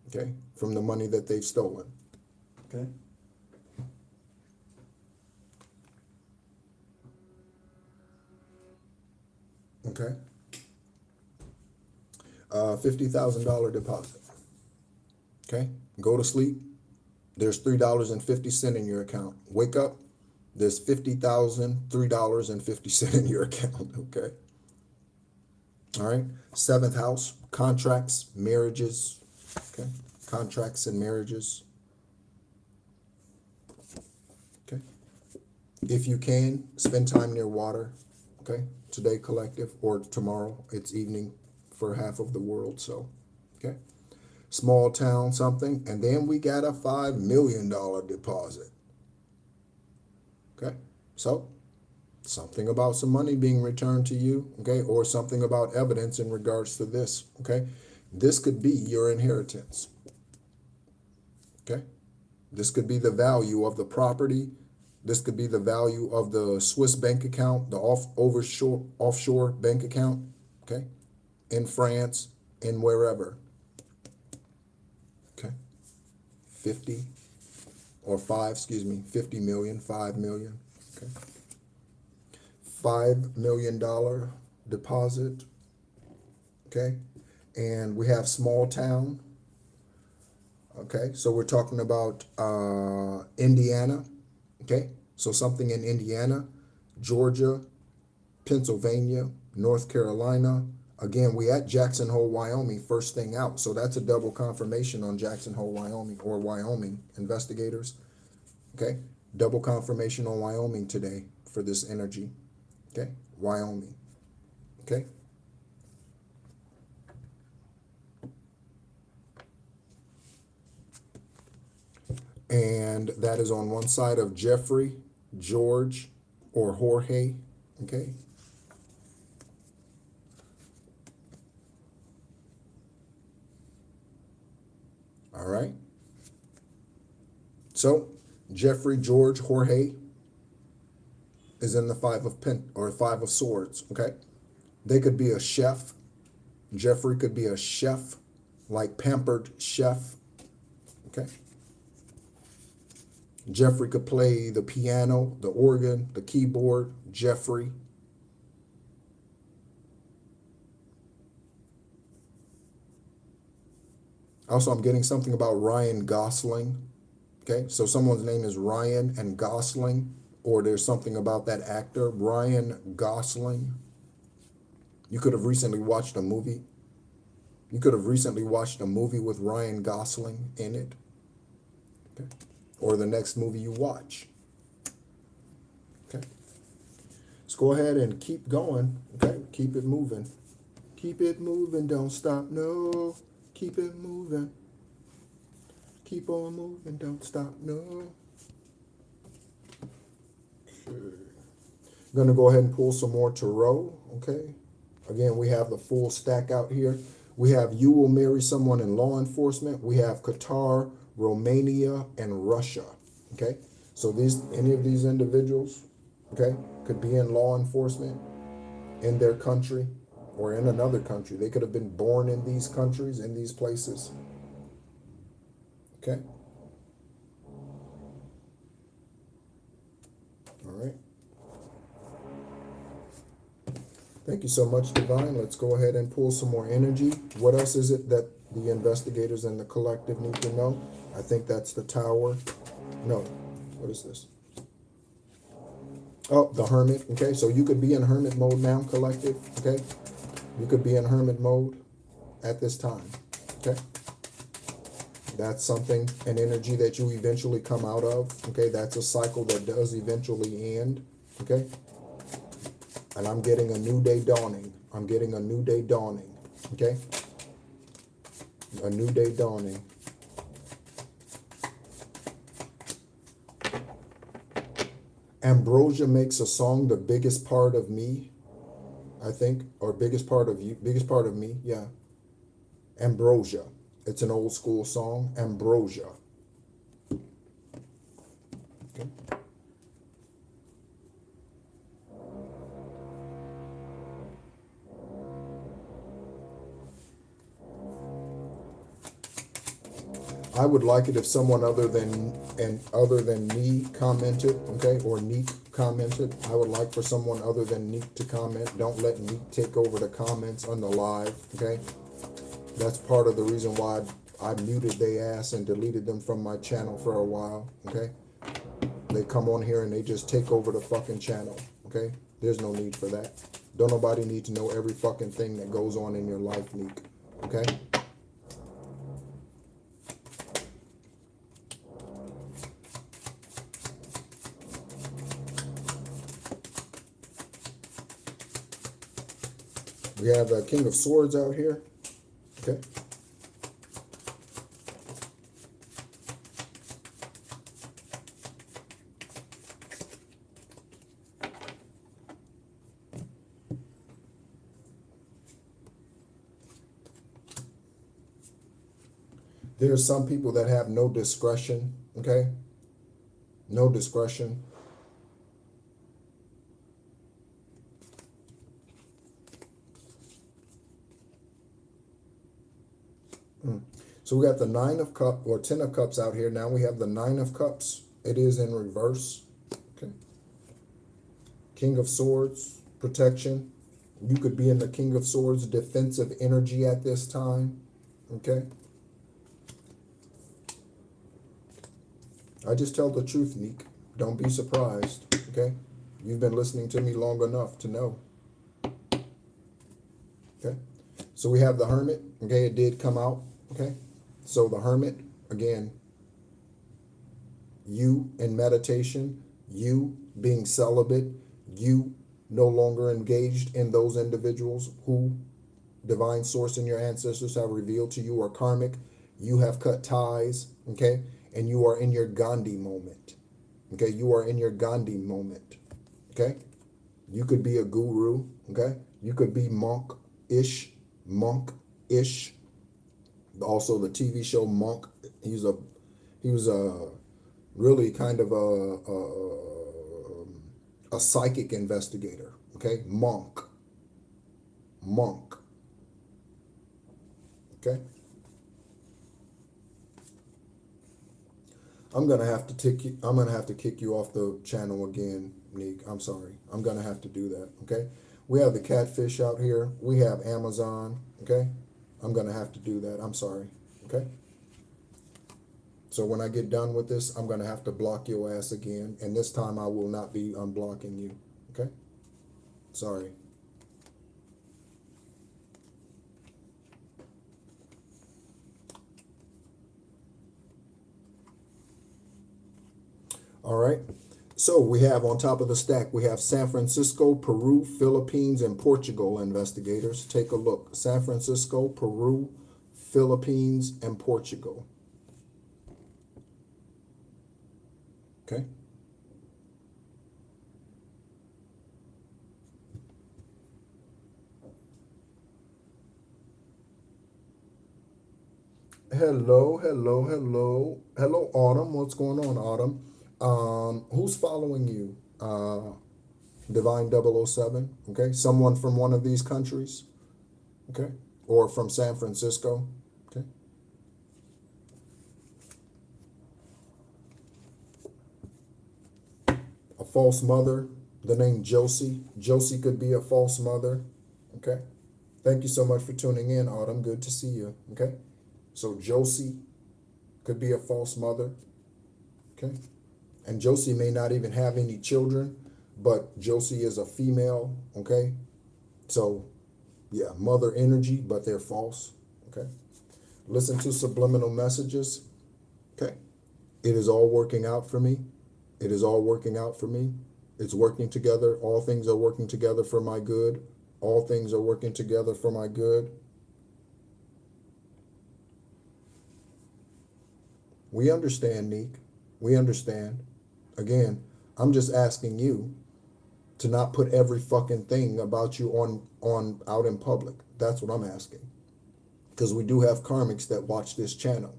okay, from the money that they've stolen, okay? Okay. $50,000 deposit, okay? Go to sleep, there's $3.50 in your account. Wake up, there's $50,003.50 in your account, okay? All right. 7th house, contracts, marriages, okay? Contracts and marriages, okay? If you can, spend time near water, okay? Today, collective, or tomorrow, it's evening for half of the world, so, okay? Small town, something, and then we got a $5 million deposit. Okay, so something about some money being returned to you, okay, or something about evidence in regards to this, okay? This could be your inheritance, okay? This could be the value of the property. This could be the value of the Swiss bank account, the offshore bank account, okay, in France, in wherever, okay? 50 million, 5 million, okay? $5 million deposit, okay? And we have small town, okay? So we're talking about Indiana, okay? So something in Indiana, Georgia, Pennsylvania, North Carolina. Again, we at Jackson Hole, Wyoming, first thing out. So that's a double confirmation on Jackson Hole, Wyoming, or Wyoming investigators. Okay, double confirmation on Wyoming today for this energy. Okay, Wyoming. Okay. And that is on one side of Jeffrey, George, or Jorge. Okay. All right. So Jeffrey, George, Jorge is in the 5 of Swords. Okay. They could be a chef. Jeffrey could be a chef, like pampered chef. Okay. Jeffrey could play the piano, the organ, the keyboard. Jeffrey. Also, I'm getting something about Ryan Gosling. Okay, so someone's name is Ryan and Gosling, or there's something about that actor, Ryan Gosling. You could have recently watched a movie. You could have recently watched a movie with Ryan Gosling in it. Okay, or the next movie you watch. Okay, let's go ahead and keep going. Okay, keep it moving. Keep it moving, don't stop, no. Keep it moving. Keep on moving, don't stop, no. Okay. I'm going to go ahead and pull some more tarot, okay? Again, we have the full stack out here. We have you will marry someone in law enforcement. We have Qatar, Romania, and Russia, okay? So any of these individuals, okay, could be in law enforcement in their country or in another country. They could have been born in these countries, in these places. Okay. All right. Thank you so much, Divine. Let's go ahead and pull some more energy. What else is it that the investigators and the collective need to know? I think that's the Tower. No. What is this? Oh, the Hermit. Okay, so you could be in Hermit mode now, collective. Okay. You could be in Hermit mode at this time. Okay. That's something, an energy that you eventually come out of. Okay, that's a cycle that does eventually end. Okay, and I'm getting a new day dawning. I'm getting a new day dawning. Okay, a new day dawning. Ambrosia makes a song, The Biggest Part of Me, I think, or Biggest Part of You, Biggest Part of Me, yeah. Ambrosia. It's an old school song, Ambrosia. Okay. I would like it if someone other than me commented, okay, or Neek commented. I would like for someone other than Neek to comment. Don't let Neek take over the comments on the live, okay? That's part of the reason why I muted their ass and deleted them from my channel for a while, okay? They come on here and they just take over the fucking channel, okay? There's no need for that. Don't nobody need to know every fucking thing that goes on in your life, Neek, okay? We have the King of Swords out here. Okay. There's some people that have no discretion, okay? No discretion. So we got the 9 of Cups, or 10 of Cups out here. Now we have the 9 of Cups. It is in reverse. Okay. King of Swords, protection. You could be in the King of Swords defensive energy at this time. Okay. I just tell the truth, Neek. Don't be surprised. Okay. You've been listening to me long enough to know. Okay. So we have the Hermit. Okay. It did come out. Okay. So the Hermit, again, you in meditation, you being celibate, you no longer engaged in those individuals who divine source and your ancestors have revealed to you are karmic. You have cut ties, okay? And you are in your Gandhi moment, okay? You are in your Gandhi moment, okay? You could be a guru, okay? You could be monk-ish. Also, the TV show Monk. He was a really kind of a psychic investigator. Okay, Monk. Monk. Okay. I'm gonna have to kick you off the channel again, Neek. I'm sorry. I'm gonna have to do that. Okay. We have the catfish out here. We have Amazon. Okay. I'm gonna have to do that. I'm sorry. Okay. So when I get done with this, I'm gonna have to block your ass again, and this time I will not be unblocking you. Okay. Sorry. All right. So we have on top of the stack, we have San Francisco, Peru, Philippines, and Portugal investigators. Take a look. San Francisco, Peru, Philippines, and Portugal. Okay. Hello, hello, hello. Hello, Autumn. What's going on, Autumn? Who's following you? Divine 007, okay? Someone from one of these countries, okay? Or from San Francisco, okay? A false mother, the name Josie. Josie could be a false mother, okay? Thank you so much for tuning in, Autumn. Good to see you, okay? So Josie could be a false mother, okay? And Josie may not even have any children, but Josie is a female, okay? So, yeah, mother energy, but they're false, okay? Listen to subliminal messages, okay? It is all working out for me. It is all working out for me. It's working together. All things are working together for my good. All things are working together for my good. We understand, Neek. We understand. Again, I'm just asking you to not put every fucking thing about you on out in public. That's what I'm asking. Because we do have karmics that watch this channel.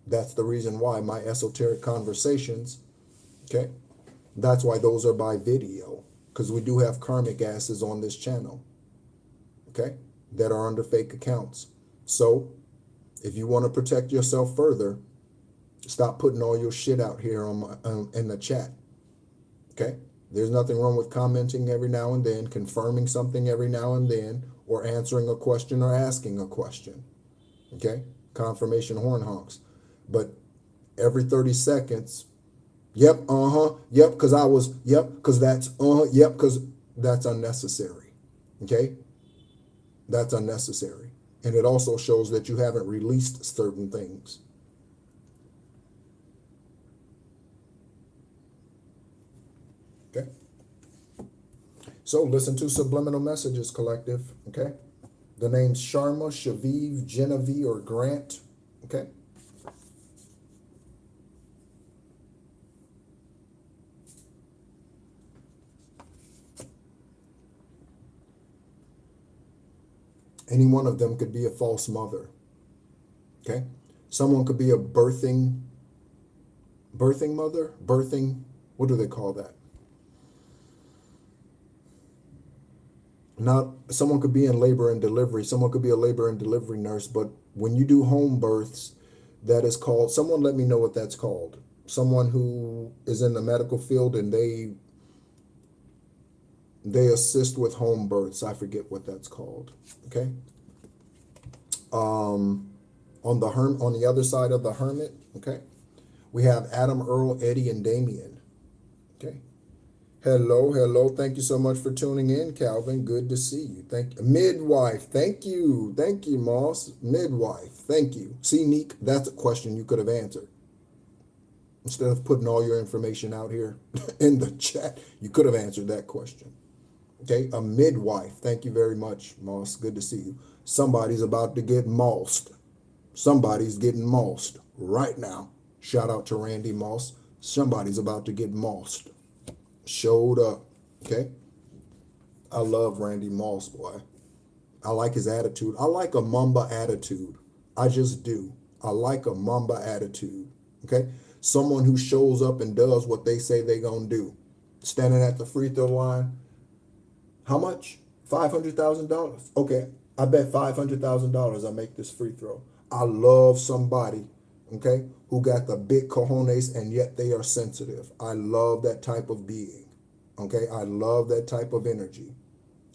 That's the reason why my esoteric conversations, okay? That's why those are by video. Because we do have karmic asses on this channel, okay? That are under fake accounts. So, if you want to protect yourself further, stop putting all your shit out here in the chat, okay? There's nothing wrong with commenting every now and then, confirming something every now and then, or answering a question or asking a question, okay? Confirmation horn honks. But every 30 seconds, yep, yep, because I was, yep, because that's, yep, because that's unnecessary, okay? That's unnecessary. And it also shows that you haven't released certain things. Okay? So listen to subliminal messages, collective. Okay? The names Sharma, Shaviv, Genevieve, or Grant. Okay? Any one of them could be a false mother. Okay? Someone could be a birthing mother? What do they call that? Someone could be in labor and delivery. Someone could be a labor and delivery nurse. But when you do home births, that is called, someone let me know what that's called. Someone who is in the medical field and they assist with home births. I forget what that's called. Okay. On the other side of the hermit, okay, we have Adam, Earl, Eddie, and Damien. Okay. Hello, hello. Thank you so much for tuning in, Calvin. Good to see you. Thank you. Midwife. Thank you. Thank you, Moss. Midwife. Thank you. See, Neek, that's a question you could have answered. Instead of putting all your information out here in the chat, you could have answered that question. Okay, a midwife. Thank you very much, Moss. Good to see you. Somebody's about to get mossed. Somebody's getting mossed right now. Shout out to Randy Moss. Somebody's about to get mossed. Showed up. Okay. I love Randy Moss, boy. I like his attitude. I like a Mamba attitude. I just do. I like a Mamba attitude. Okay. Someone who shows up and does what they say they're going to do. Standing at the free throw line. How much? $500,000. Okay, I bet $500,000 I make this free throw. I love somebody, okay, who got the big cojones and yet they are sensitive. I love that type of being. Okay, I love that type of energy.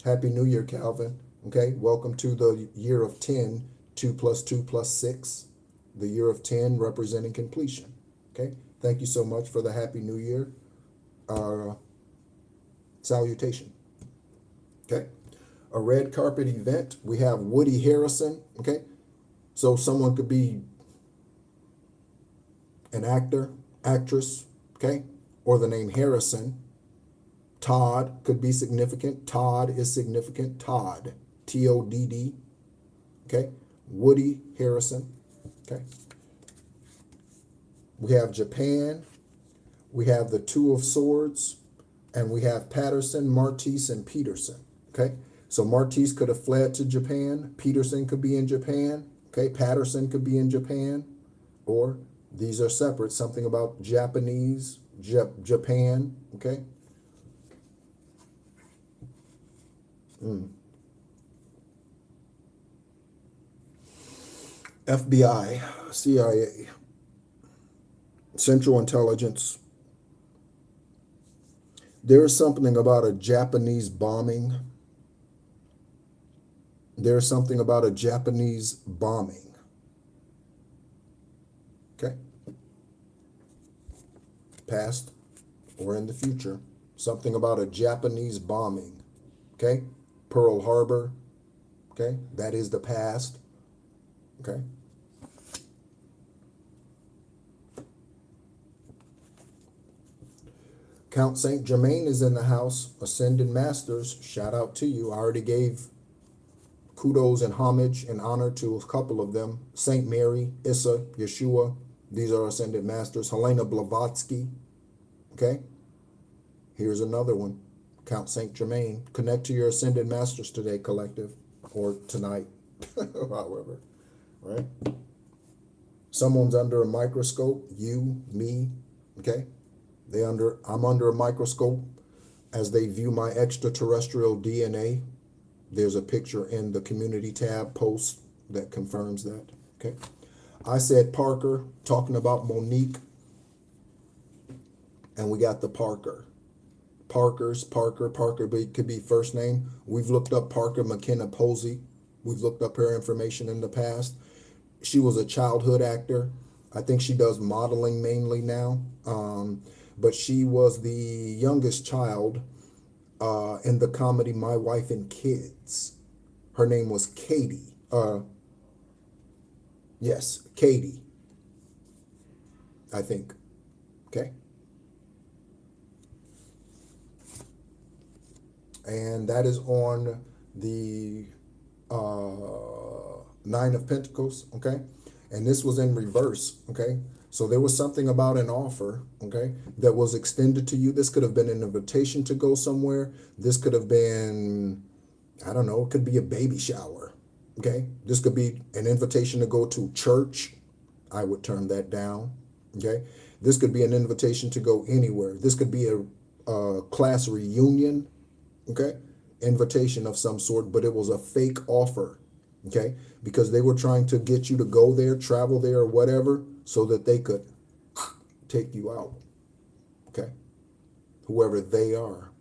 Happy New Year, Calvin. Okay, welcome to the year of 10, 2 plus 2 plus 6. The year of 10 representing completion. Okay, thank you so much for the Happy New Year salutation. Okay, a red carpet event. We have Woody Harrelson. Okay, so someone could be an actor, actress, okay, or the name Harrison. Todd could be significant. Todd is significant. Todd, Todd, okay. Woody Harrison, okay. We have Japan. We have the Two of Swords, and we have Patterson, Martise, and Peterson, okay. So Martise could have fled to Japan. Peterson could be in Japan, okay. Patterson could be in Japan, or these are separate. Something about Japanese, Japan, okay. FBI, CIA, Central Intelligence. There is something about a Japanese bombing. There's something about a Japanese bombing. Okay. Past or in the future. Something about a Japanese bombing. Okay. Pearl Harbor. Okay. That is the past. Okay. Count Saint Germain is in the house. Ascended Masters, shout out to you. I already gave kudos and homage and honor to a couple of them. Saint Mary, Issa, Yeshua. These are Ascended Masters. Helena Blavatsky. Okay. Here's another one. Count Saint Germain. Connect to your Ascended Masters today, collective. Or tonight. However. Right? Someone's under a microscope. You, me. Okay. I'm under a microscope as they view my extraterrestrial DNA. There's a picture in the community tab post that confirms that. Okay. I said Parker, talking about Monique. And we got the Parker. Parker could be first name. We've looked up Parker McKenna Posey. We've looked up her information in the past. She was a childhood actor. I think she does modeling mainly now. But she was the youngest child in the comedy My Wife and Kids. Her name was Katie. Yes, Katie, I think. Okay. And that is on the Nine of Pentacles, okay? And this was in reverse, okay? So there was something about an offer, okay, that was extended to you. This could have been an invitation to go somewhere. This could have been, I don't know, it could be a baby shower, okay? This could be an invitation to go to church. I would turn that down, okay? This could be an invitation to go anywhere. This could be a class reunion, okay? Invitation of some sort, but it was a fake offer, okay? Because they were trying to get you to go there, travel there, or whatever, so that they could take you out, okay? Whoever they are.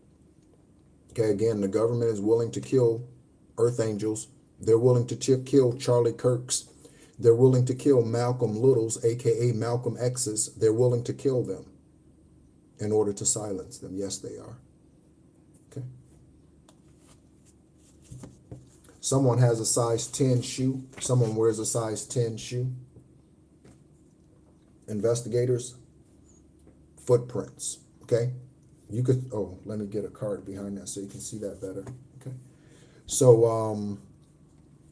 Okay, again, the government is willing to kill Earth Angels. They're willing to kill Charlie Kirks. They're willing to kill Malcolm Littles, aka Malcolm X's. They're willing to kill them in order to silence them. Yes, they are. Okay. Someone has a size 10 shoe. Someone wears a size 10 shoe. Investigators, footprints, okay? You could, oh, let me get a card behind that so you can see that better, okay? So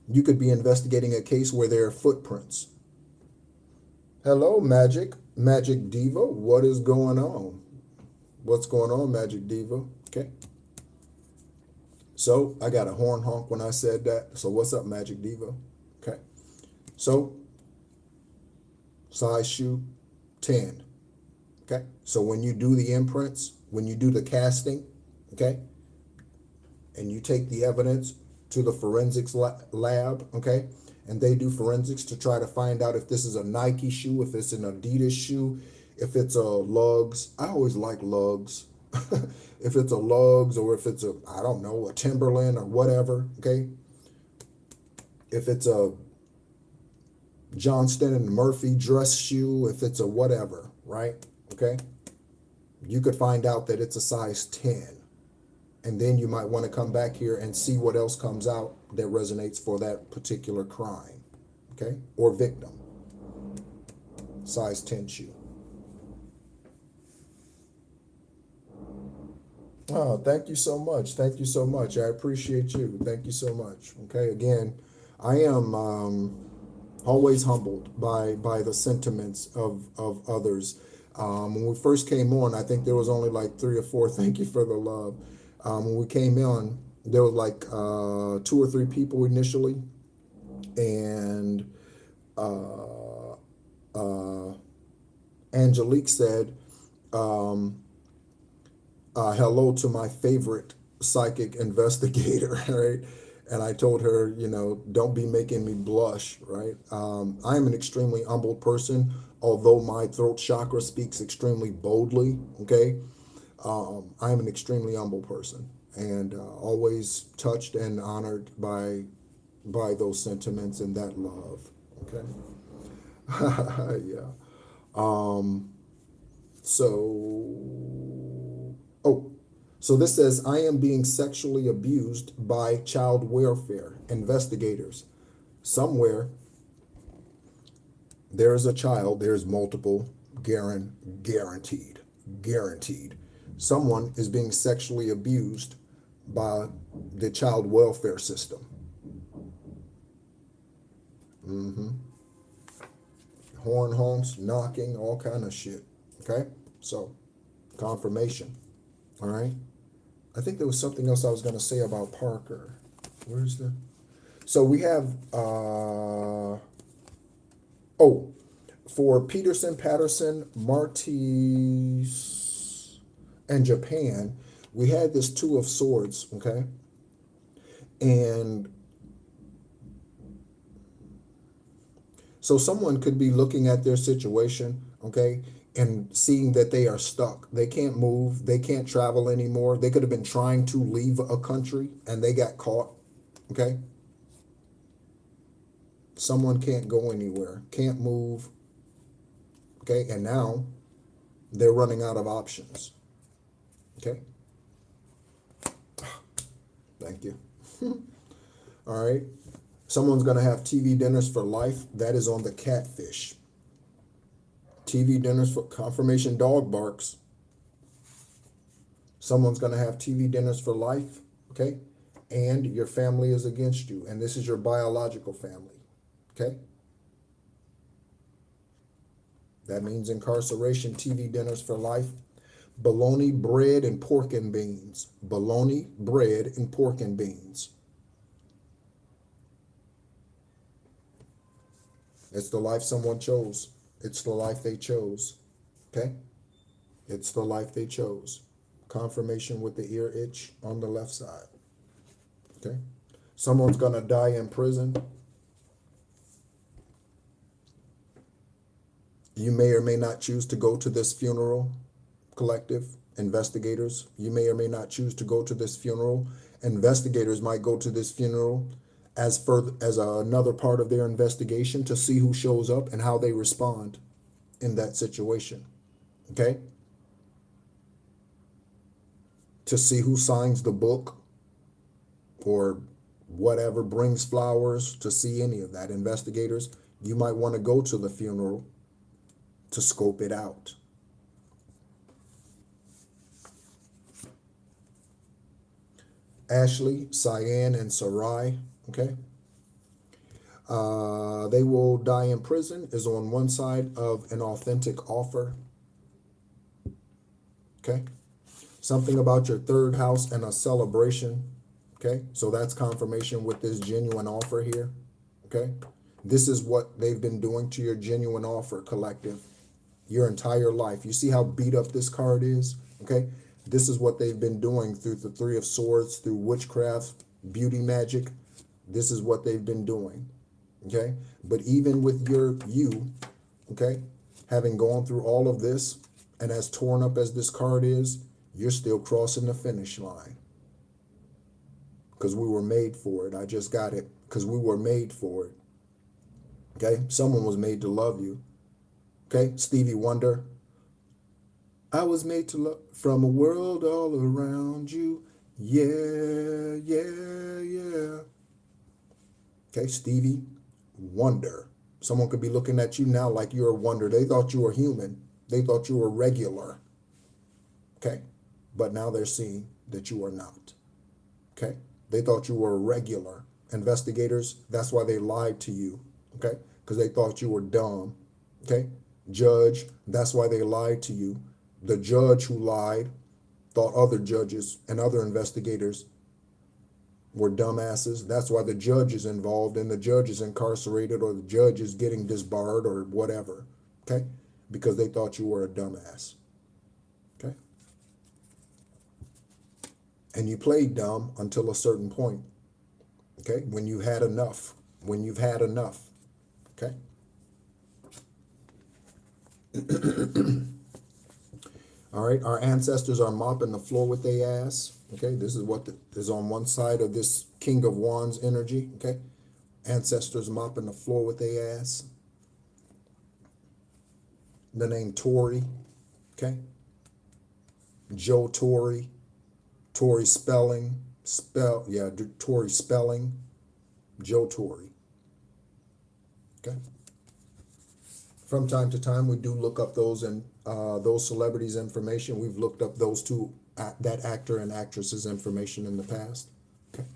you could be investigating a case where there are footprints. Hello, Magic Diva, what is going on? What's going on, Magic Diva, okay? So I got a horn honk when I said that. So what's up, Magic Diva, okay? So size shoe, 10. Okay, so when you do the imprints, when you do the casting, okay, and you take the evidence to the forensics lab, okay, and they do forensics to try to find out if this is a Nike shoe, if it's an Adidas shoe, if it's a Lugs. I always like Lugs. If it's a Lugs, or if it's a, I don't know, a Timberland or whatever, okay? If it's a Johnston and Murphy dress shoe, if it's a whatever, right? Okay? You could find out that it's a size 10. And then you might want to come back here and see what else comes out that resonates for that particular crime, okay? Or victim. Size 10 shoe. Oh, thank you so much. Thank you so much. I appreciate you. Thank you so much. Okay, again, I am always humbled by the sentiments of others. When we first came on, I think there was only like 3 or 4. Thank you for the love. When we came on, there was like 2 or 3 people initially, and Angelique said, hello to my favorite psychic investigator, right? And I told her, you know, don't be making me blush, right? I am an extremely humble person, although my throat chakra speaks extremely boldly, okay? I am an extremely humble person, and always touched and honored by those sentiments and that love, okay? Yeah. So this says, I am being sexually abused by child welfare investigators. Somewhere there's a child, there's multiple, guaranteed. Someone is being sexually abused by the child welfare system. Horn honks, knocking, all kind of shit. Okay? So, confirmation. All right? I think there was something else I was going to say about Parker. Where's the... So we have... for Peterson, Patterson, Martis, and Japan, we had this 2 of Swords, okay? And so someone could be looking at their situation, okay, and seeing that they are stuck. They can't move. They can't travel anymore. They could have been trying to leave a country and they got caught, okay? Someone can't go anywhere, can't move, okay? And now they're running out of options, okay? Thank you. All right. Someone's going to have TV dinners for life. That is on the catfish. TV dinners for confirmation dog barks. Someone's going to have TV dinners for life, okay? And your family is against you. And this is your biological family, okay? That means incarceration, TV dinners for life. Bologna, bread, and pork and beans. Bologna, bread, and pork and beans. It's the life someone chose. It's the life they chose, okay? It's the life they chose. Confirmation with the ear itch on the left side, okay? Someone's going to die in prison. You may or may not choose to go to this funeral, collective investigators. You may or may not choose to go to this funeral. Investigators might go to this funeral as another part of their investigation to see who shows up and how they respond in that situation, okay? To see who signs the book or whatever, brings flowers, to see any of that. Investigators, you might want to go to the funeral to scope it out. Ashley, Cyan, and Sarai, okay? They will die in prison is on one side of an authentic offer, okay? Something about your 3rd house and a celebration, okay? So that's confirmation with this genuine offer here, okay? This is what they've been doing to your genuine offer, collective, your entire life. You see how beat up this card is, okay? This is what they've been doing through the Three of Swords, through witchcraft, beauty magic. This is what they've been doing, okay? But even with you, okay, having gone through all of this, and as torn up as this card is, you're still crossing the finish line. Because we were made for it. I just got it. Because we were made for it. Okay? Someone was made to love you. Okay? Stevie Wonder. I was made to love from a world all around you. Yeah, yeah, yeah. Okay? Stevie Wonder. Someone could be looking at you now like you're a wonder. They thought you were human. They thought you were regular. Okay? But now they're seeing that you are not. Okay? They thought you were regular. Investigators, that's why they lied to you. Okay? Because they thought you were dumb. Okay? Judge, that's why they lied to you. The judge who lied thought other judges and other investigators were dumbasses. That's why the judge is involved and the judge is incarcerated or the judge is getting disbarred or whatever. Okay? Because they thought you were a dumbass. Okay? And you played dumb until a certain point. Okay? When you had enough. When you've had enough. Okay? All right, our ancestors are mopping the floor with their ass. Okay, this is what is on one side of this King of Wands energy. Okay, ancestors mopping the floor with their ass. The name Tori. Okay, Joe Tori. Tori Spelling. Tori Spelling. Joe Tori. Okay. From time to time, we do look up those and those celebrities' information. We've looked up those two, that actor and actress's information in the past. Okay.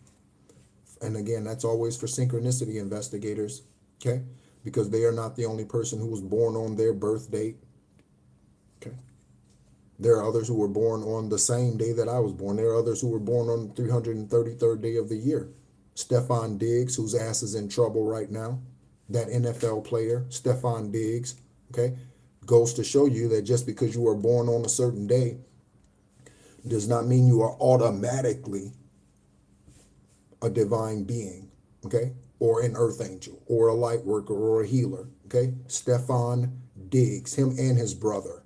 And again, that's always for synchronicity investigators. Okay. Because they are not the only person who was born on their birth date. Okay. There are others who were born on the same day that I was born. There are others who were born on the 333rd day of the year. Stephon Diggs, whose ass is in trouble right now. That NFL player, Stephon Diggs, okay, goes to show you that just because you were born on a certain day does not mean you are automatically a divine being, okay, or an earth angel, or a light worker, or a healer, okay? Stephon Diggs, him and his brother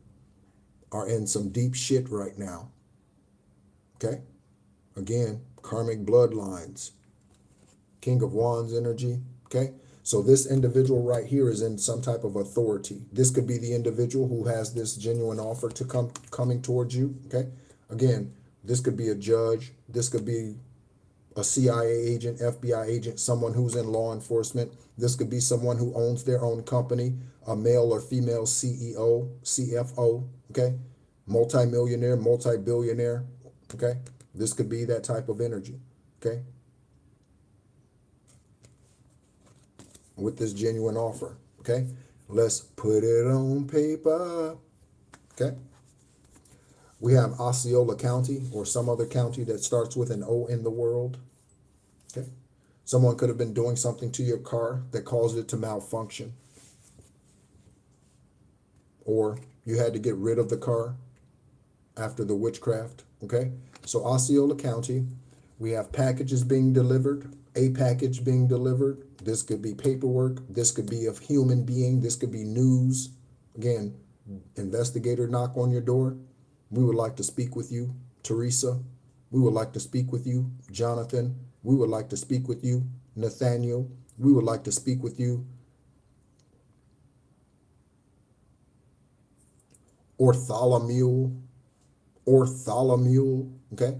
are in some deep shit right now, okay? Again, karmic bloodlines, King of Wands energy, okay? So this individual right here is in some type of authority. This could be the individual who has this genuine offer to coming towards you, okay? Again, this could be a judge. This could be a CIA agent, FBI agent, someone who's in law enforcement. This could be someone who owns their own company, a male or female CEO, CFO, okay? Multi-millionaire, multi-billionaire, okay? This could be that type of energy, okay? With this genuine offer, okay? Let's put it on paper, okay? We have Osceola County or some other county that starts with an O in the world, okay? Someone could have been doing something to your car that caused it to malfunction. Or you had to get rid of the car after the witchcraft, okay? So Osceola County, we have packages being delivered, a package being delivered. This could be paperwork. This could be a human being. This could be news. Again, investigator knock on your door. We would like to speak with you, Teresa. We would like to speak with you, Jonathan. We would like to speak with you, Nathaniel. We would like to speak with you, Ortholomew, okay?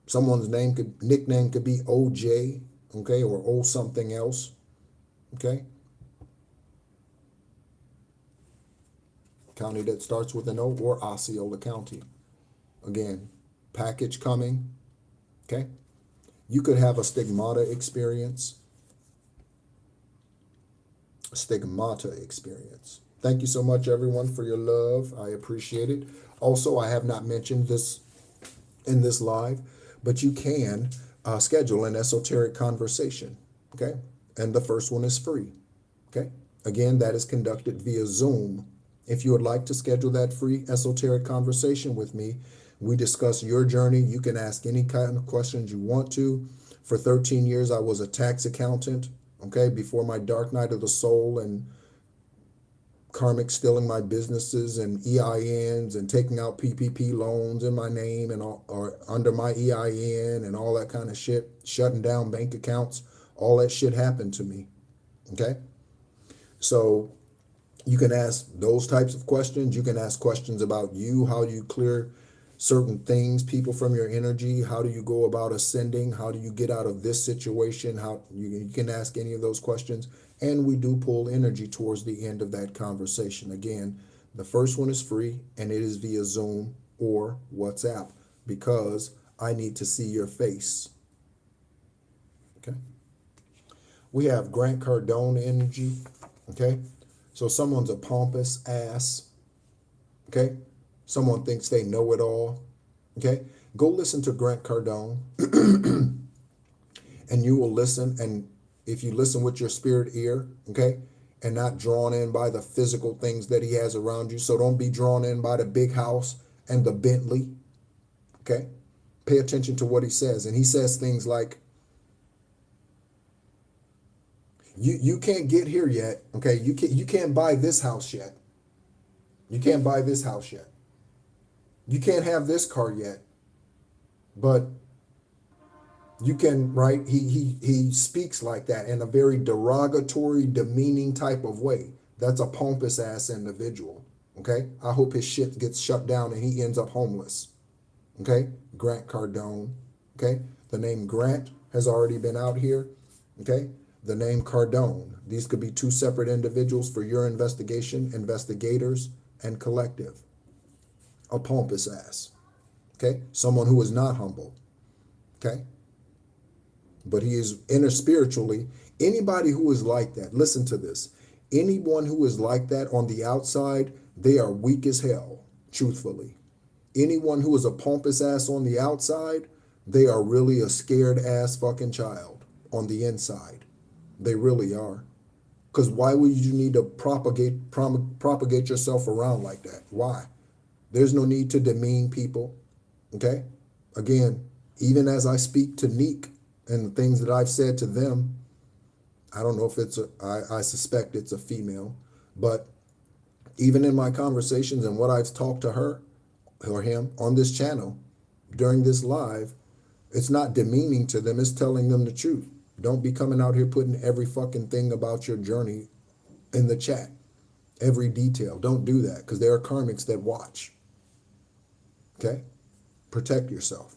Someone's nickname could be OJ, okay, or O something else, okay? County that starts with an O, or Osceola County. Again, package coming, okay? You could have a stigmata experience. Thank you so much, everyone, for your love. I appreciate it. Also, I have not mentioned this in this live, but you can schedule an esoteric conversation, okay? And the first one is free, okay? Again, that is conducted via Zoom. If you would like to schedule that free esoteric conversation with me, We discuss your journey. You can ask any kind of questions you want to. For 13 years, I was a tax accountant, okay, before my dark night of the soul and karmic stealing my businesses and EINs and taking out PPP loans in my name and all, or under my EIN and all that kind of shit, shutting down bank accounts. All that shit happened to me, okay? So you can ask those types of questions. You can ask questions about you, how you clear certain things, people from your energy. How do you go about ascending? How do you get out of this situation? How you can ask any of those questions. And we do pull energy towards the end of that conversation. Again, the first one is free and it is via Zoom or WhatsApp because I need to see your face. Okay. We have Grant Cardone energy. Okay. So someone's a pompous ass. Okay. Someone thinks they know it all. Okay. Go listen to Grant Cardone and you will listen. And if you listen with your spirit ear, okay, and not drawn in by the physical things that he has around you. So don't be drawn in by the big house and the Bentley. Okay. Pay attention to what he says. And he says things like, you can't get here yet. Okay. You can't buy this house yet. You can't buy this house yet. You can't have this car yet. But you can, right? He speaks like that in a very derogatory, demeaning type of way. That's a pompous ass individual. Okay. I hope his shit gets shut down and he ends up homeless. Okay. Grant Cardone. Okay. The name Grant has already been out here. Okay. The name Cardone. These could be two separate individuals for your investigation, investigators, and collective. A pompous ass. Okay. Someone who is not humble. Okay. But he is inner spiritually. Anybody who is like that, listen to this. Anyone who is like that on the outside, they are weak as hell, truthfully. Anyone who is a pompous ass on the outside, they are really a scared ass fucking child on the inside. They really are. Because why would you need to propagate yourself around like that? Why? There's no need to demean people. Okay? Again, even as I speak to Neek, and the things that I've said to them, I don't know if it's I suspect it's a female, but even in my conversations and what I've talked to her or him on this channel during this live, it's not demeaning to them. It's telling them the truth. Don't be coming out here putting every fucking thing about your journey in the chat, every detail. Don't do that because there are karmics that watch. Okay? Protect yourself.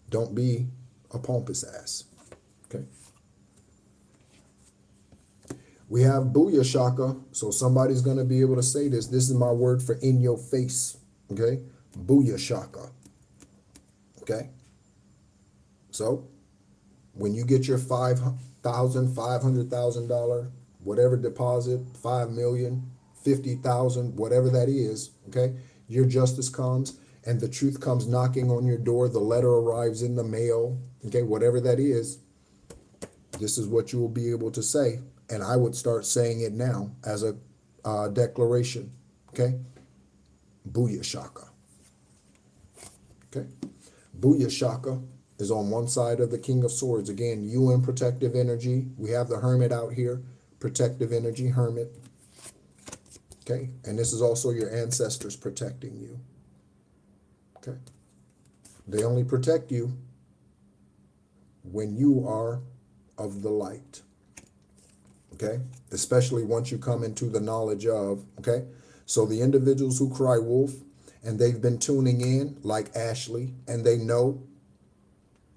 Don't be a pompous ass. Okay. We have Booyah Shaka. So somebody's going to be able to say this. This is my word for in your face. Okay. Booyah Shaka. Okay. So when you get your $500,000, $500,000, whatever deposit, 5 million, 50,000, whatever that is. Okay. Your justice comes. And the truth comes knocking on your door, the letter arrives in the mail, okay, whatever that is, this is what you will be able to say. And I would start saying it now as a declaration, okay? Booyah Shaka. Okay? Booyah Shaka is on one side of the King of Swords. Again, you in protective energy. We have the Hermit out here, protective energy, Hermit. Okay? And this is also your ancestors protecting you. Okay. They only protect you when you are of the light. Okay. Especially once you come into the knowledge of, okay. So the individuals who cry wolf and they've been tuning in like Ashley and they know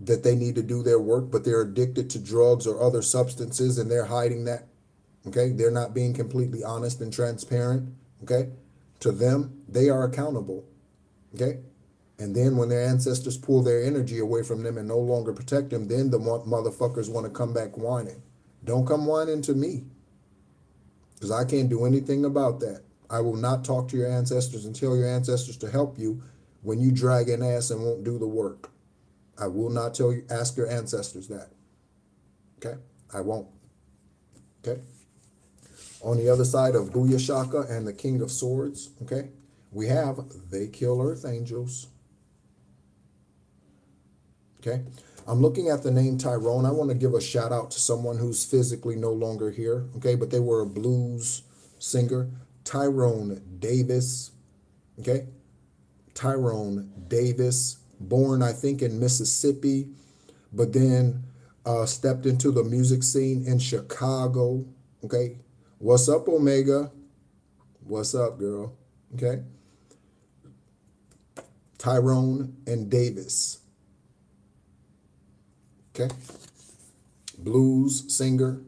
that they need to do their work, but they're addicted to drugs or other substances and they're hiding that. Okay. They're not being completely honest and transparent. Okay. To them, they are accountable. Okay. And then when their ancestors pull their energy away from them and no longer protect them, then the motherfuckers want to come back whining. Don't come whining to me because I can't do anything about that. I will not talk to your ancestors and tell your ancestors to help you when you drag an ass and won't do the work. I will not tell you, ask your ancestors that. Okay? I won't. Okay? On the other side of Booyah Shaka and the King of Swords, okay, We have they kill earth angels. Okay. I'm looking at the name Tyrone. I want to give a shout out to someone who's physically no longer here. Okay. But they were a blues singer. Tyrone Davis. Okay. Tyrone Davis, born, I think, in Mississippi, but then stepped into the music scene in Chicago. Okay. What's up, Omega? What's up, girl? Okay. Tyrone and Davis. Okay. Blues singer.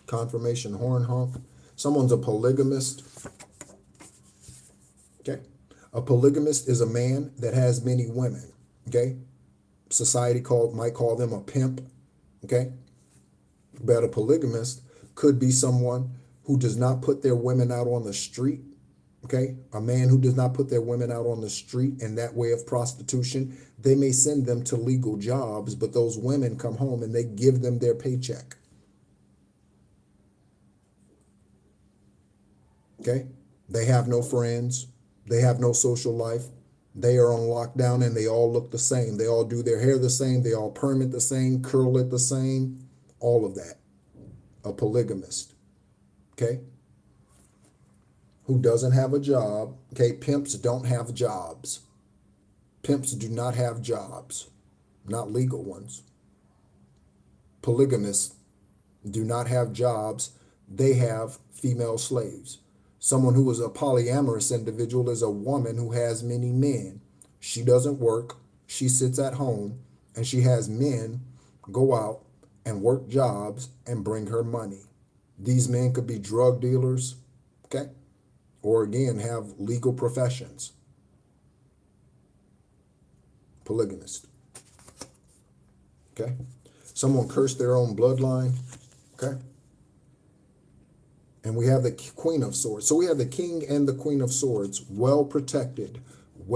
Confirmation horn honk. Someone's a polygamist. Okay. A polygamist is a man that has many women. Okay. Society might call them a pimp. Okay. But a polygamist could be someone who does not put their women out on the street. Okay. A man who does not put their women out on the street in that way of prostitution. They may send them to legal jobs, but those women come home and they give them their paycheck. Okay. They have no friends. They have no social life. They are on lockdown and they all look the same. They all do their hair the same. They all perm it the same, curl it the same, all of that. A polygamist. Okay. Who doesn't have a job. Okay. Pimps don't have jobs. Pimps do not have jobs, not legal ones. Polygamists do not have jobs. They have female slaves. Someone who is a polyamorous individual is a woman who has many men. She doesn't work. She sits at home and she has men go out and work jobs and bring her money. These men could be drug dealers, okay? Or again, have legal professions. Polygamist. Okay? Someone cursed their own bloodline. Okay? And we have the Queen of Swords. So we have the King and the Queen of Swords, well protected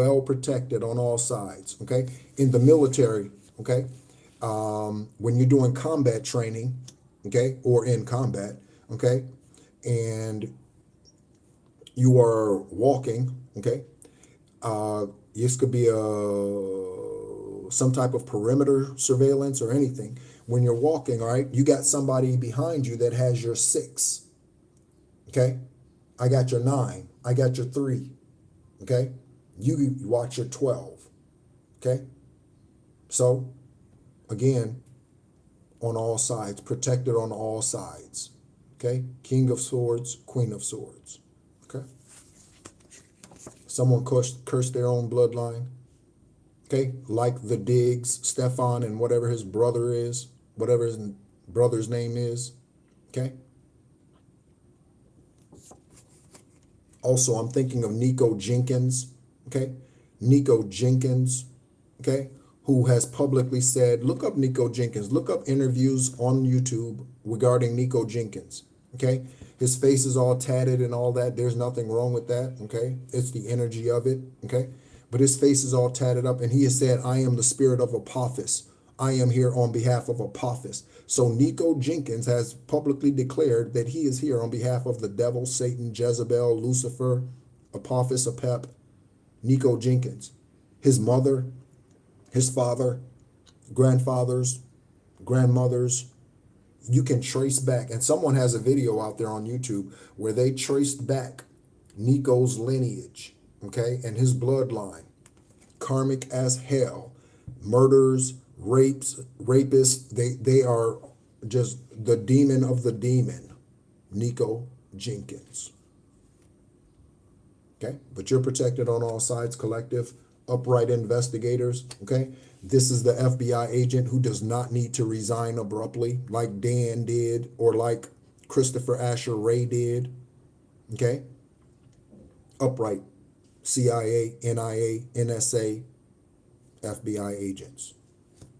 on all sides. Okay? In the military, okay? When you're doing combat training, okay, or in combat, okay, and you are walking, okay, this could be some type of perimeter surveillance or anything. When you're walking, all right, you got somebody behind you that has your 6, okay? I got your 9. I got your 3, okay? You watch your 12, okay? So, again, on all sides, protected on all sides, okay? King of Swords, Queen of Swords, okay? Someone cursed their own bloodline, okay? Like the Diggs, Stefan, and whatever his brother is, whatever his brother's name is, okay? Also, I'm thinking of Nico Jenkins, okay? Nico Jenkins, okay? Who has publicly said, look up Nico Jenkins, look up interviews on YouTube regarding Nico Jenkins, okay? His face is all tatted and all that. There's nothing wrong with that, okay? It's the energy of it, okay? But his face is all tatted up, and he has said, I am the spirit of Apophis. I am here on behalf of Apophis. So Nico Jenkins has publicly declared that he is here on behalf of the devil, Satan, Jezebel, Lucifer, Apophis, Apep, Nico Jenkins. His mother, his father, grandfathers, grandmothers, you can trace back. And someone has a video out there on YouTube where they traced back Nico's lineage, okay, and his bloodline. Karmic as hell. Murders, rapists, they are just the demon of the demon. Nico Jenkins. Okay, but you're protected on all sides, collective, upright investigators, okay? This is the FBI agent who does not need to resign abruptly like Dan did or like Christopher Asher Ray did, okay? Upright CIA, NIA, NSA, FBI agents.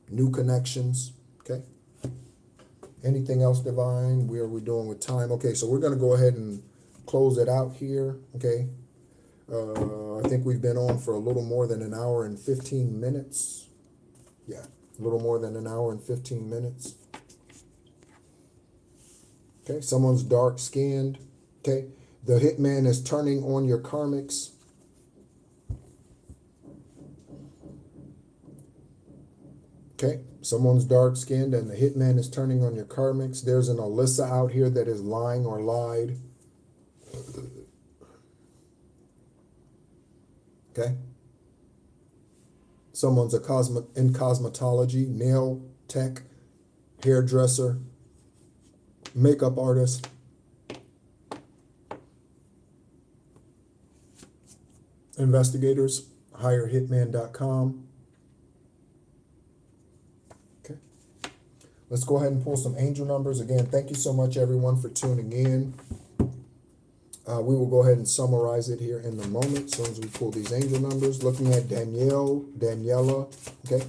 New connections, okay? Anything else, Divine? Where are we doing with time? Okay, so we're going to go ahead and close it out here, okay? I think we've been on for a little more than an hour and 15 minutes. Yeah, a little more than an hour and 15 minutes. Okay, someone's dark-skinned, okay? The hitman is turning on your karmics. Okay, someone's dark-skinned and the hitman is turning on your karmics. There's an Alyssa out here that is lying or lied. Okay. Someone's in cosmetology, nail tech, hairdresser, makeup artist. Investigators, hirehitman.com. Okay. Let's go ahead and pull some angel numbers. Again, thank you so much, everyone, for tuning in. We will go ahead and summarize it here in a moment as soon as we pull these angel numbers. Looking at Danielle, Daniela, okay?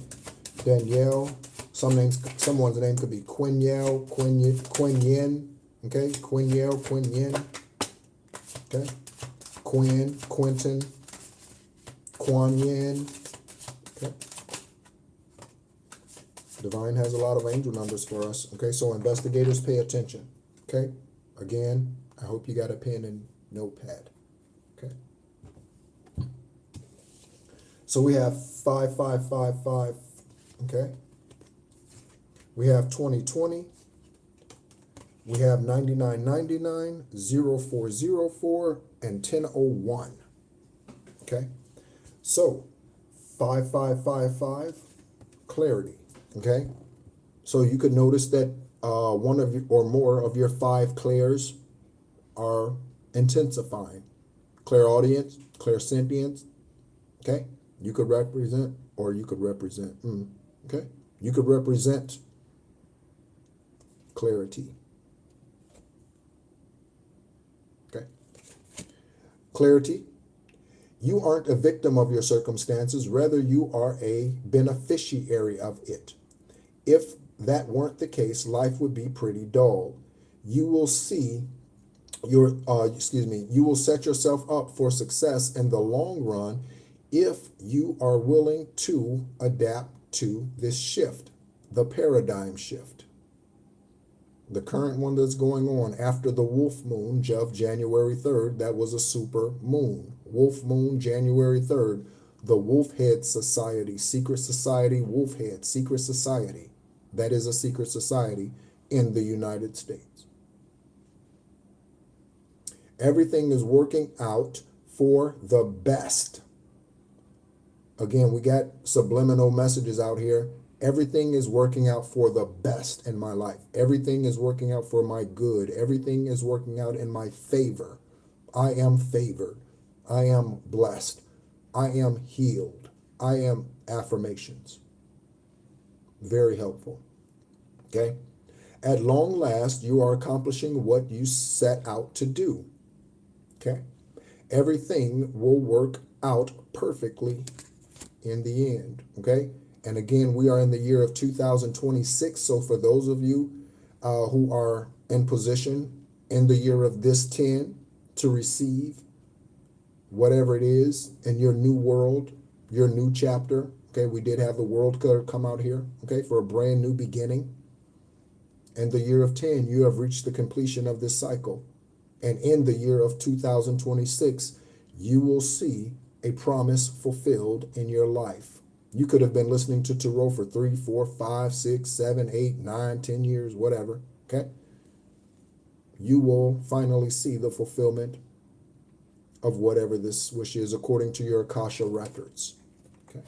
Danielle, someone's name could be Quinyel, Quinyen, okay? Quinyel, Quinyen, okay? Quinn, Quentin, Quan-Yen, okay? Divine has a lot of angel numbers for us, okay? So investigators, pay attention, okay? Again, I hope you got a pen and notepad, okay? So we have 5555, okay? We have 2020. We have 9999, 0404, and 1001, okay? So 5555, clarity, okay? So you could notice that one of you or more of your 5 clairs are intensifying. Clairaudience, clairsentience, okay? You could represent, or you could represent, okay? You could represent clarity, okay? Clarity, you aren't a victim of your circumstances, rather you are a beneficiary of it. If that weren't the case, life would be pretty dull. You will see you will set yourself up for success in the long run if you are willing to adapt to this shift, the paradigm shift. The current one that's going on after the wolf moon of January 3rd, that was a super moon. Wolf moon, January 3rd, the Wolf Head Society, secret society, Wolf Head, secret society. That is a secret society in the United States. Everything is working out for the best. Again, we got subliminal messages out here. Everything is working out for the best in my life. Everything is working out for my good. Everything is working out in my favor. I am favored. I am blessed. I am healed. I am affirmations. Very helpful. Okay? At long last, you are accomplishing what you set out to do. Okay? Everything will work out perfectly in the end. Okay? And again, we are in the year of 2026. So for those of you who are in position in the year of this 10 to receive whatever it is in your new world, your new chapter. Okay, we did have the world card come out here. Okay, for a brand new beginning. In the year of 10, you have reached the completion of this cycle. And in the year of 2026, you will see a promise fulfilled in your life. You could have been listening to Tarot for 3, 4, 5, 6, 7, 8, 9, 10 years, whatever. Okay? You will finally see the fulfillment of whatever this wish is according to your Akasha records. Okay?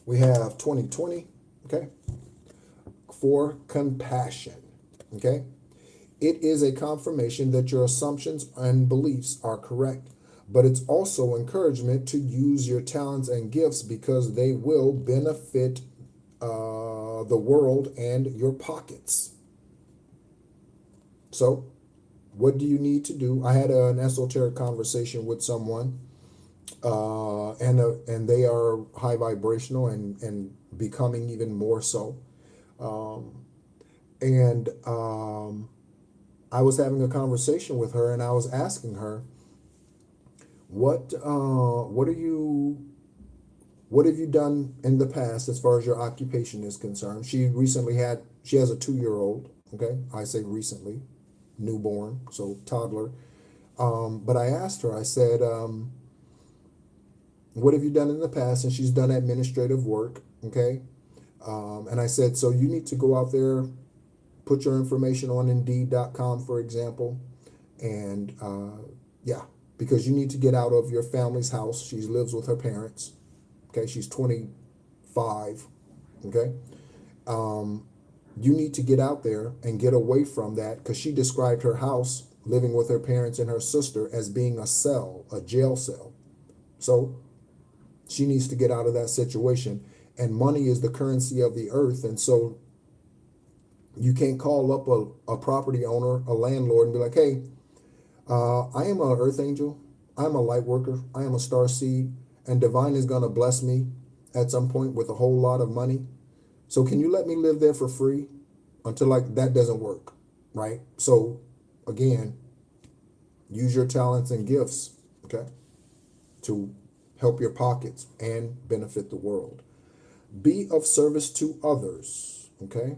We have 2020, okay? For compassion, okay? It is a confirmation that your assumptions and beliefs are correct, but it's also encouragement to use your talents and gifts because they will benefit the world and your pockets. So, what do you need to do? I had an esoteric conversation with someone, and they are high vibrational and becoming even more so. I was having a conversation with her, and I was asking her, what have you done in the past as far as your occupation is concerned? She has a 2-year-old. Okay, I say recently. newborn, so toddler. But I asked her, I said, what have you done in the past? And she's done administrative work, okay? And I said, so you need to go out there, put your information on Indeed.com, for example, and yeah, because you need to get out of your family's house. She lives with her parents, okay? She's 25, okay? You need to get out there and get away from that, because she described her house, living with her parents and her sister, as being a cell, a jail cell. So she needs to get out of that situation. And money is the currency of the earth. And so you can't call up a property owner, a landlord, and be like, hey, I am an earth angel. I'm a light worker. I am a star seed. And divine is going to bless me at some point with a whole lot of money. So can you let me live there for free? Until like that doesn't work, right? So again, use your talents and gifts, okay, to help your pockets and benefit the world. Be of service to others, okay?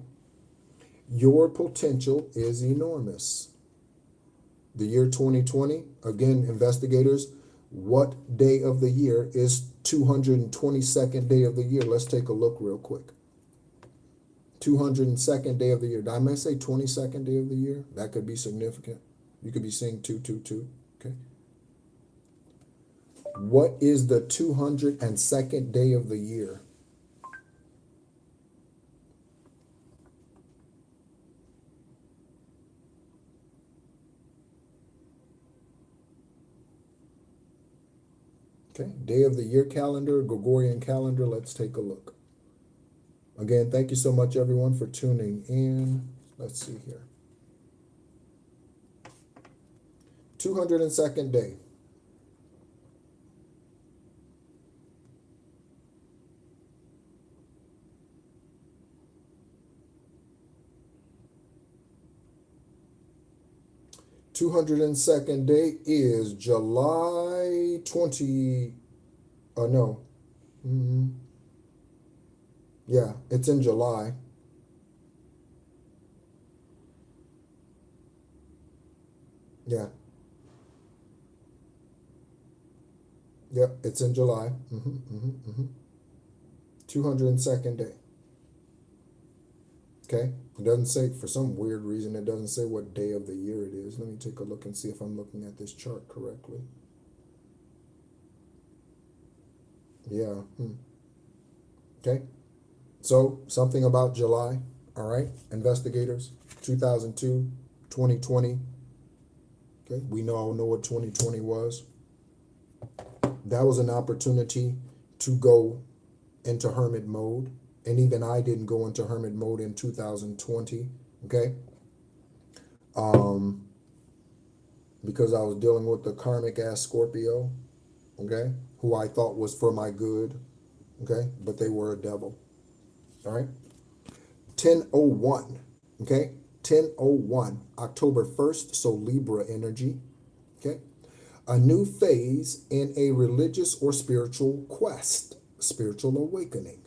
Your potential is enormous. The year 2020, again, investigators, what day of the year is 222nd day of the year? Let's take a look real quick. 202nd day of the year. I may say 22nd day of the year. That could be significant. You could be seeing 222, okay? What is the 202nd day of the year? Okay, day of the year calendar, Gregorian calendar. Let's take a look. Again, thank you so much, everyone, for tuning in. Let's see here. 202nd day. (202nd day is July 20. No. Yeah, it's in July. Yeah. Yep, it's in July. 202nd day. Okay, it doesn't say, for some weird reason, it doesn't say what day of the year it is. Let me take a look and see if I'm looking at this chart correctly. Yeah. Okay, so something about July. All right, investigators, 2002, 2020. Okay, we all know what 2020 was. That was an opportunity to go into hermit mode. And even I didn't go into hermit mode in 2020, okay? Because I was dealing with the karmic ass Scorpio, okay? Who I thought was for my good, okay? But they were a devil, all right? 1001, okay? 1001, October 1st, so Libra energy, okay? A new phase in a religious or spiritual quest, spiritual awakening.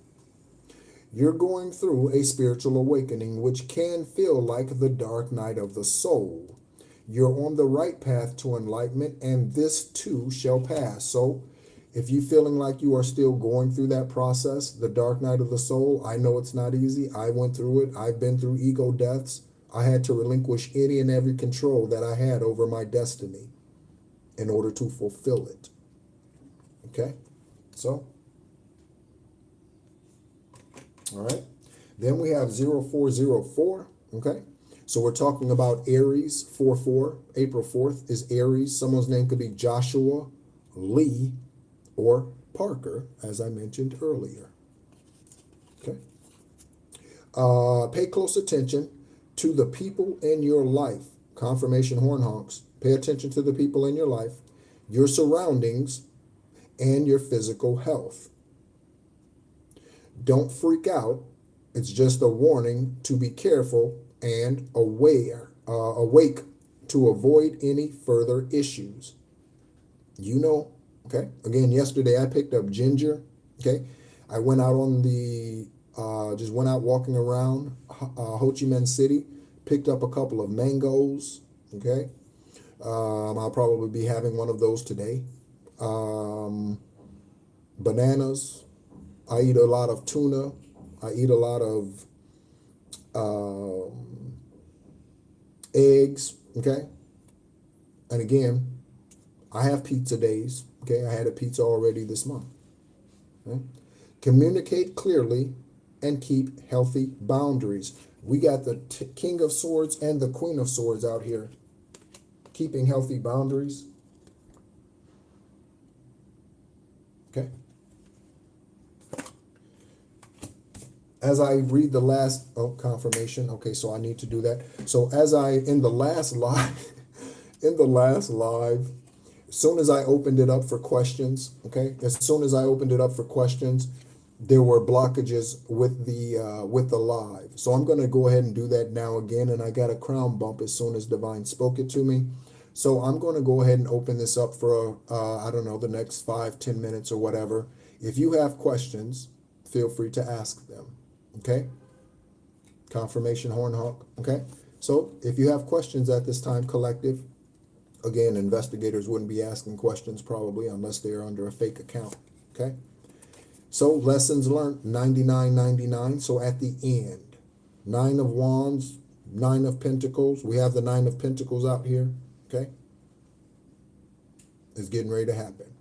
You're going through a spiritual awakening, which can feel like the dark night of the soul. You're on the right path to enlightenment, and this too shall pass. So if you're feeling like you are still going through that process, the dark night of the soul, I know it's not easy. I went through it. I've been through ego deaths. I had to relinquish any and every control that I had over my destiny in order to fulfill it. Okay? So, all right. Then we have 0404, okay? So we're talking about Aries, 4-4. April 4th is Aries. Someone's name could be Joshua, Lee, or Parker, as I mentioned earlier. Okay. Pay close attention to the people in your life. Confirmation horn honks. Pay attention to the people in your life, your surroundings, and your physical health. Don't freak out. It's just a warning to be careful and awake to avoid any further issues. You know, okay? Again, yesterday I picked up ginger, okay? I went out on the, just went out walking around Ho Chi Minh City, picked up a couple of mangoes, Okay. I'll probably be having one of those today. Bananas. I eat a lot of tuna. I eat a lot of eggs. Okay. And again, I have pizza days. Okay. I had a pizza already this month. Okay? Communicate clearly and keep healthy boundaries. We got the King of Swords and the Queen of Swords out here. Keeping healthy boundaries. Okay. As I read the last, confirmation. Okay, so I need to do that. So in the last live, as soon as I opened it up for questions, okay, there were blockages with the live. So I'm going to go ahead and do that now again, and I got a crown bump as soon as Divine spoke it to me. So I'm going to go ahead and open this up for, I don't know, the next 5-10 minutes or whatever. If you have questions, feel free to ask them, okay? Confirmation Horn Hawk, okay? So if you have questions at this time, collective, again, investigators wouldn't be asking questions probably unless they're under a fake account, okay? So lessons learned, 99.99. So at the end, 9 of Wands, 9 of Pentacles. We have the 9 of Pentacles out here, okay? It's getting ready to happen.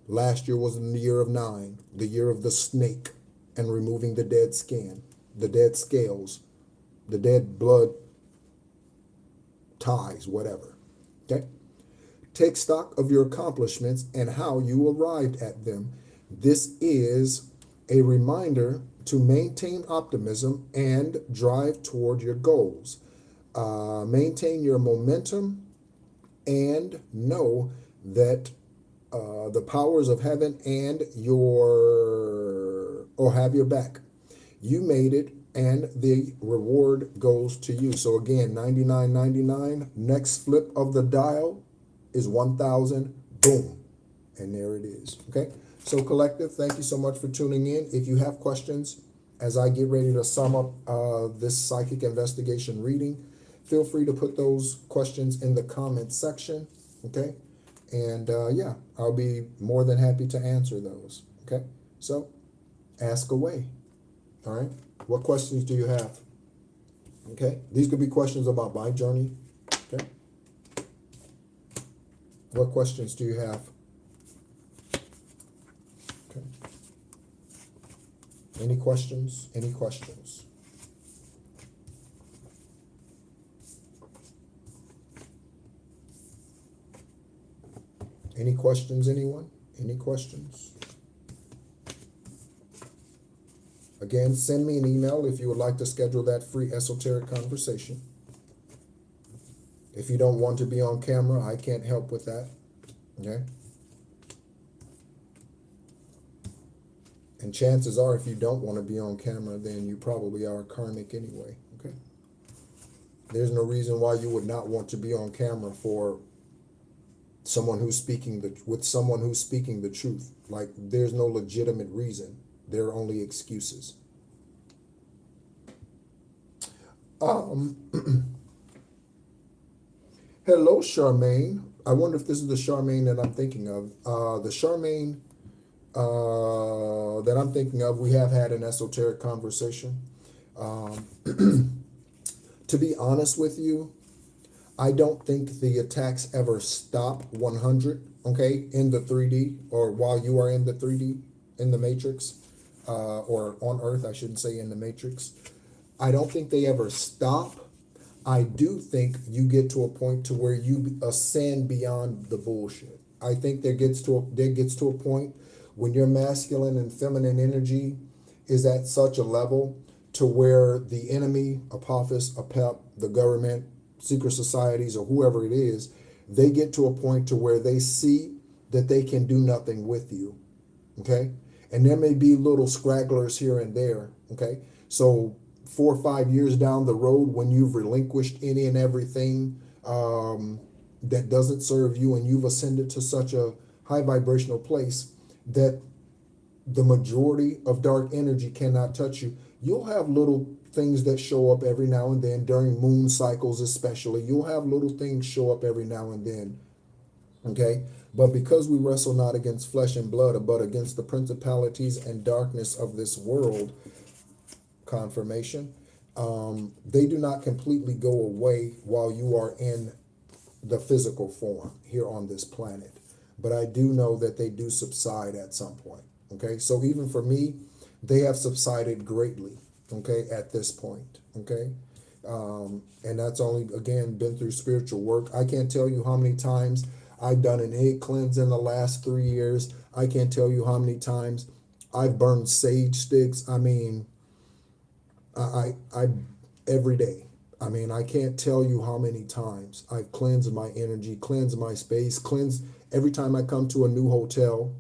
Last year was in the year of 9, the year of the snake and removing the dead skin, the dead scales, the dead blood ties, whatever, okay? Take stock of your accomplishments and how you arrived at them. This is a reminder to maintain optimism and drive toward your goals. Maintain your momentum and know that the powers of heaven and have your back. You made it, and the reward goes to you. So again, 99.99. Next flip of the dial is 1,000. Boom, and there it is. Okay. So collective, thank you so much for tuning in. If you have questions as I get ready to sum up this psychic investigation reading, feel free to put those questions in the comment section, okay? And yeah, I'll be more than happy to answer those, okay? So ask away, all right? What questions do you have? Okay, these could be questions about my journey, okay? What questions do you have? Any questions? Any questions? Any questions, anyone? Any questions? Again, send me an email if you would like to schedule that free esoteric conversation. If you don't want to be on camera, I can't help with that, okay? And chances are, if you don't want to be on camera, then you probably are karmic anyway, okay? There's no reason why you would not want to be on camera for someone who's speaking the truth. Like, there's no legitimate reason. There are only excuses. Hello, Charmaine. I wonder if this is the Charmaine that I'm thinking of. The Charmaine that I'm thinking of, we have had an esoteric conversation. To be honest with you, I don't think the attacks ever stop 100, okay, in the 3D, or while you are in the 3D, in the matrix, or on Earth, I shouldn't say in the matrix. I don't think they ever stop. I do think you get to a point to where you ascend beyond the bullshit. I think there gets to a point when your masculine and feminine energy is at such a level to where the enemy, Apophis, Apep, the government, secret societies, or whoever it is, they get to a point to where they see that they can do nothing with you, okay? And there may be little scragglers here and there, okay? So 4 or 5 years down the road, when you've relinquished any and everything that doesn't serve you, and you've ascended to such a high vibrational place that the majority of dark energy cannot touch you, you'll have little things that show up every now and then during moon cycles, especially. You'll have little things show up every now and then. Okay, but because we wrestle not against flesh and blood, but against the principalities and darkness of this world, confirmation, they do not completely go away while you are in the physical form here on this planet. But I do know that they do subside at some point. Okay, so even for me, they have subsided greatly. Okay, at this point. Okay, and that's only, again, been through spiritual work. I can't tell you how many times I've done an egg cleanse in the last 3 years. I can't tell you how many times I've burned sage sticks. I mean, I every day. I mean, I can't tell you how many times I've cleansed my energy, cleansed my space, cleansed every time I come to a new hotel.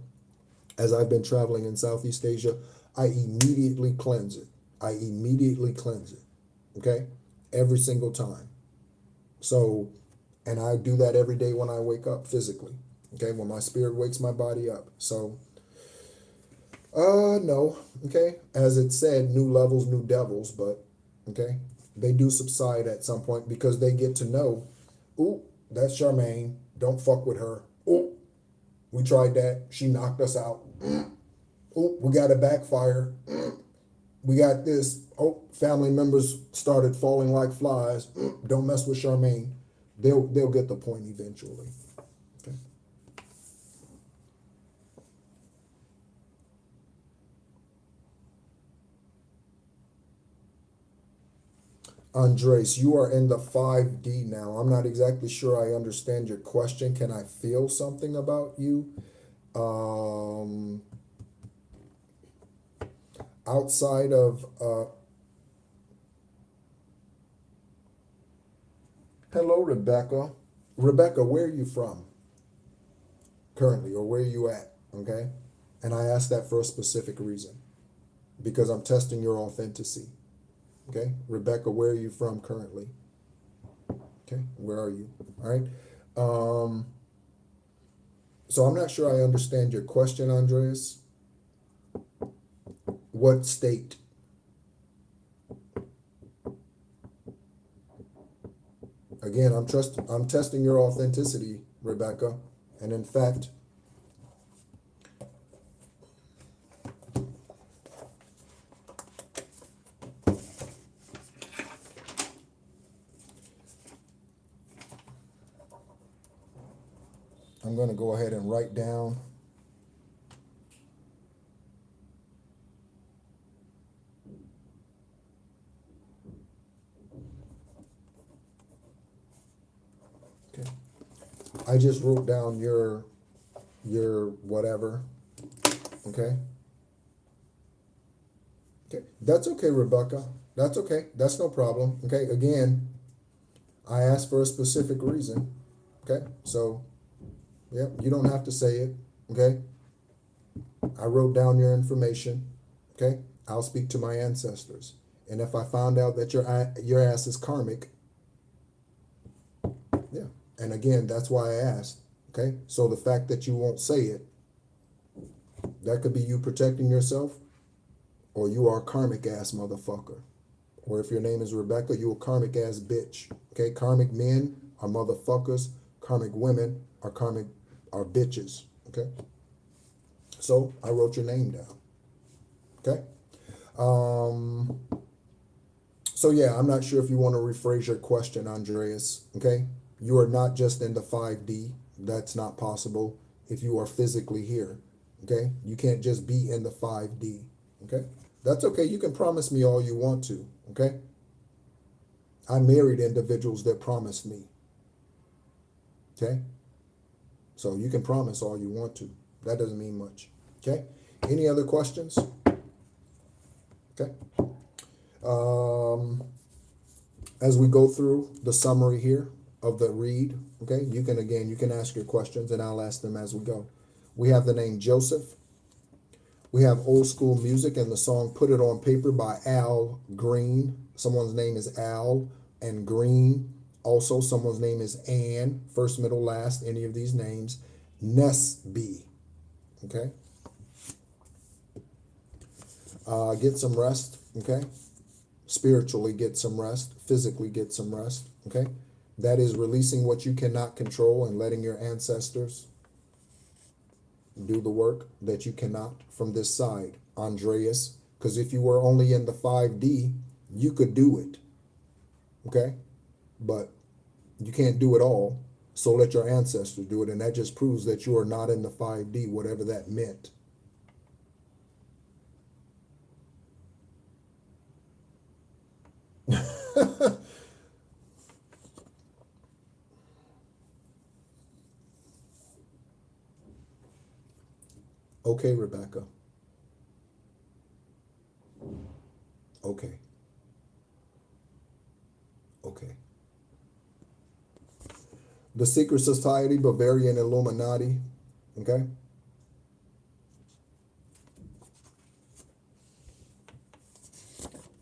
As I've been traveling in Southeast Asia, I immediately cleanse it. I immediately cleanse it. Okay? Every single time. So, and I do that every day when I wake up physically. Okay? When my spirit wakes my body up. So, no. Okay? As it said, new levels, new devils, but, okay? They do subside at some point because they get to know, ooh, that's Charmaine. Don't fuck with her. Ooh, we tried that. She knocked us out. Ooh, we got a backfire. We got this. Oh, family members started falling like flies. Don't mess with Charmaine. They'll get the point eventually. Okay. Andres, you are in the 5D now. I'm not exactly sure I understand your question. Can I feel something about you? Outside of hello, Rebecca. Rebecca, where are you from currently, or where are you at? Okay, and I asked that for a specific reason because I'm testing your authenticity. Okay, Rebecca, where are you from currently? Okay, where are you? All right. So I'm not sure I understand your question, Andreas. What state? Again, I'm testing your authenticity, Rebecca. And in fact, I'm going to go ahead and write down I just wrote down your whatever. Okay. Okay. That's okay, Rebecca. That's okay. That's no problem. Okay. Again, I asked for a specific reason. Okay. So, yeah, you don't have to say it. Okay. I wrote down your information. Okay. I'll speak to my ancestors. And if I found out that your ass is karmic, yeah. And again, that's why I asked. Okay. So the fact that you won't say it, that could be you protecting yourself, or you are a karmic ass motherfucker. Or if your name is Rebecca, you a karmic ass bitch. Okay. Karmic men are motherfuckers. Karmic women are bitches. Okay. So I wrote your name down. Okay. So yeah, I'm not sure if you want to rephrase your question, Andreas. Okay. You are not just in the 5D. That's not possible if you are physically here. Okay. You can't just be in the 5D. Okay. That's okay. You can promise me all you want to. Okay. I married individuals that promised me. Okay. So you can promise all you want to. That doesn't mean much. Okay. Any other questions? Okay. As we go through the summary here of the read, okay, you can ask your questions and I'll ask them as we go. We have the name Joseph. We have old school music and the song Put It On Paper by Al Green. Someone's name is Al and Green. Also, someone's name is Ann, first, middle, last, any of these names. Nesby, okay? Get some rest, okay? Spiritually get some rest, physically get some rest, okay? That is releasing what you cannot control and letting your ancestors do the work that you cannot from this side, Andreas. Because if you were only in the 5D, you could do it, okay? But you can't do it all, so let your ancestors do it. And that just proves that you are not in the 5D, whatever that meant. Okay, Rebecca. Okay. Okay. The Secret Society, BavrianIlumnati. Okay.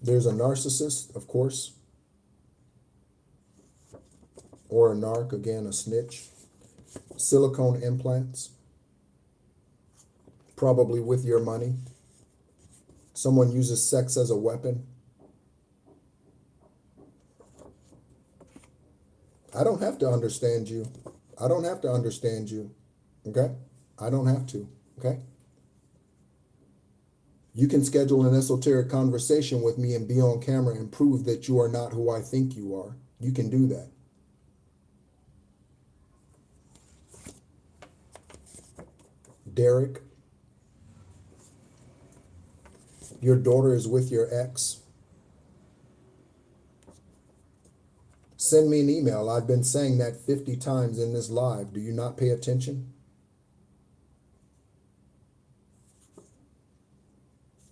There's a narcissist, of course, or a narc, again, a snitch. Silicone implants, probably with your money. Someone uses sex as a weapon. I don't have to understand you. I don't have to understand you. Okay? I don't have to. Okay? You can schedule an esoteric conversation with me and be on camera and prove that you are not who I think you are. You can do that. Derek, your daughter is with your ex. Send me an email. I've been saying that 50 times in this live. Do you not pay attention?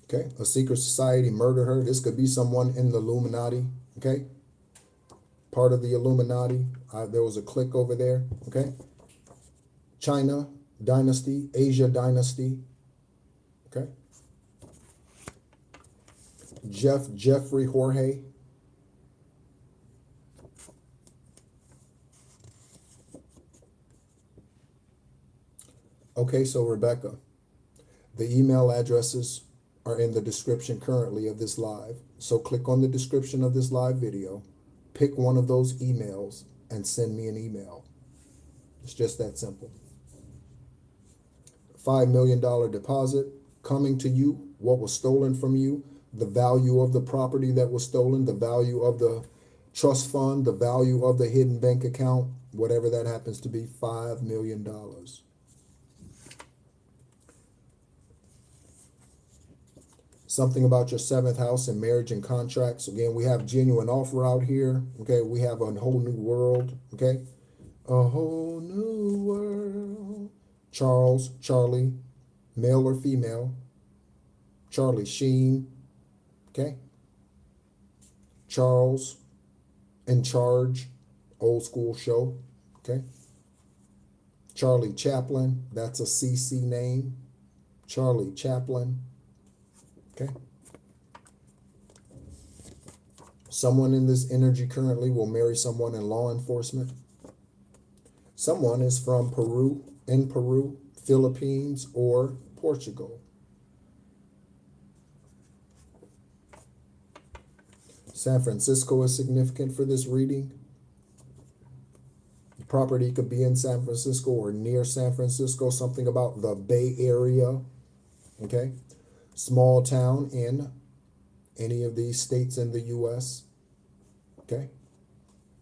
Okay, a secret society murdered her. This could be someone in the Illuminati, okay? Part of the Illuminati. There was a clique over there, okay? China dynasty, Asia dynasty, okay? Jeffrey Jorge. Okay, so Rebecca, the email addresses are in the description currently of this live. So click on the description of this live video, pick one of those emails, and send me an email. It's just that simple. $5 million deposit coming to you, what was stolen from you, the value of the property that was stolen, the value of the trust fund, the value of the hidden bank account, whatever that happens to be, $5 million. Something about your 7th house and marriage and contracts. Again, we have genuine offer out here. Okay, we have a whole new world. Okay, a whole new world. Charles, Charlie, male or female. Charlie Sheen. Okay. Charles in Charge, old school show. Okay. Charlie Chaplin, that's a CC name. Charlie Chaplin. Okay. Someone in this energy currently will marry someone in law enforcement. Someone is from Peru, in Peru, Philippines, or Portugal. San Francisco is significant for this reading. The property could be in San Francisco or near San Francisco, something about the Bay Area. Okay. Small town in any of these states in the U.S. Okay.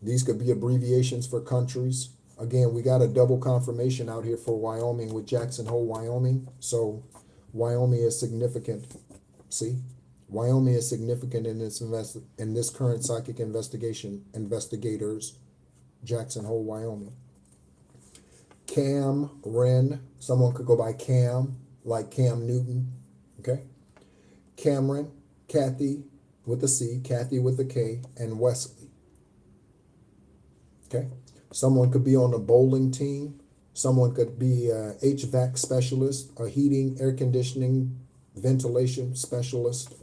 These could be abbreviations for countries. Again, we got a double confirmation out here for Wyoming with Jackson Hole, Wyoming. So Wyoming is significant. See? Wyoming is significant in this current psychic investigation. Investigators, Jackson Hole, Wyoming. Cam, Ren. Someone could go by Cam, like Cam Newton. Okay. Cameron, Kathy with a C, Kathy with a K, and Wesley. Okay. Someone could be on a bowling team. Someone could be a HVAC specialist, a heating, air conditioning, ventilation specialist.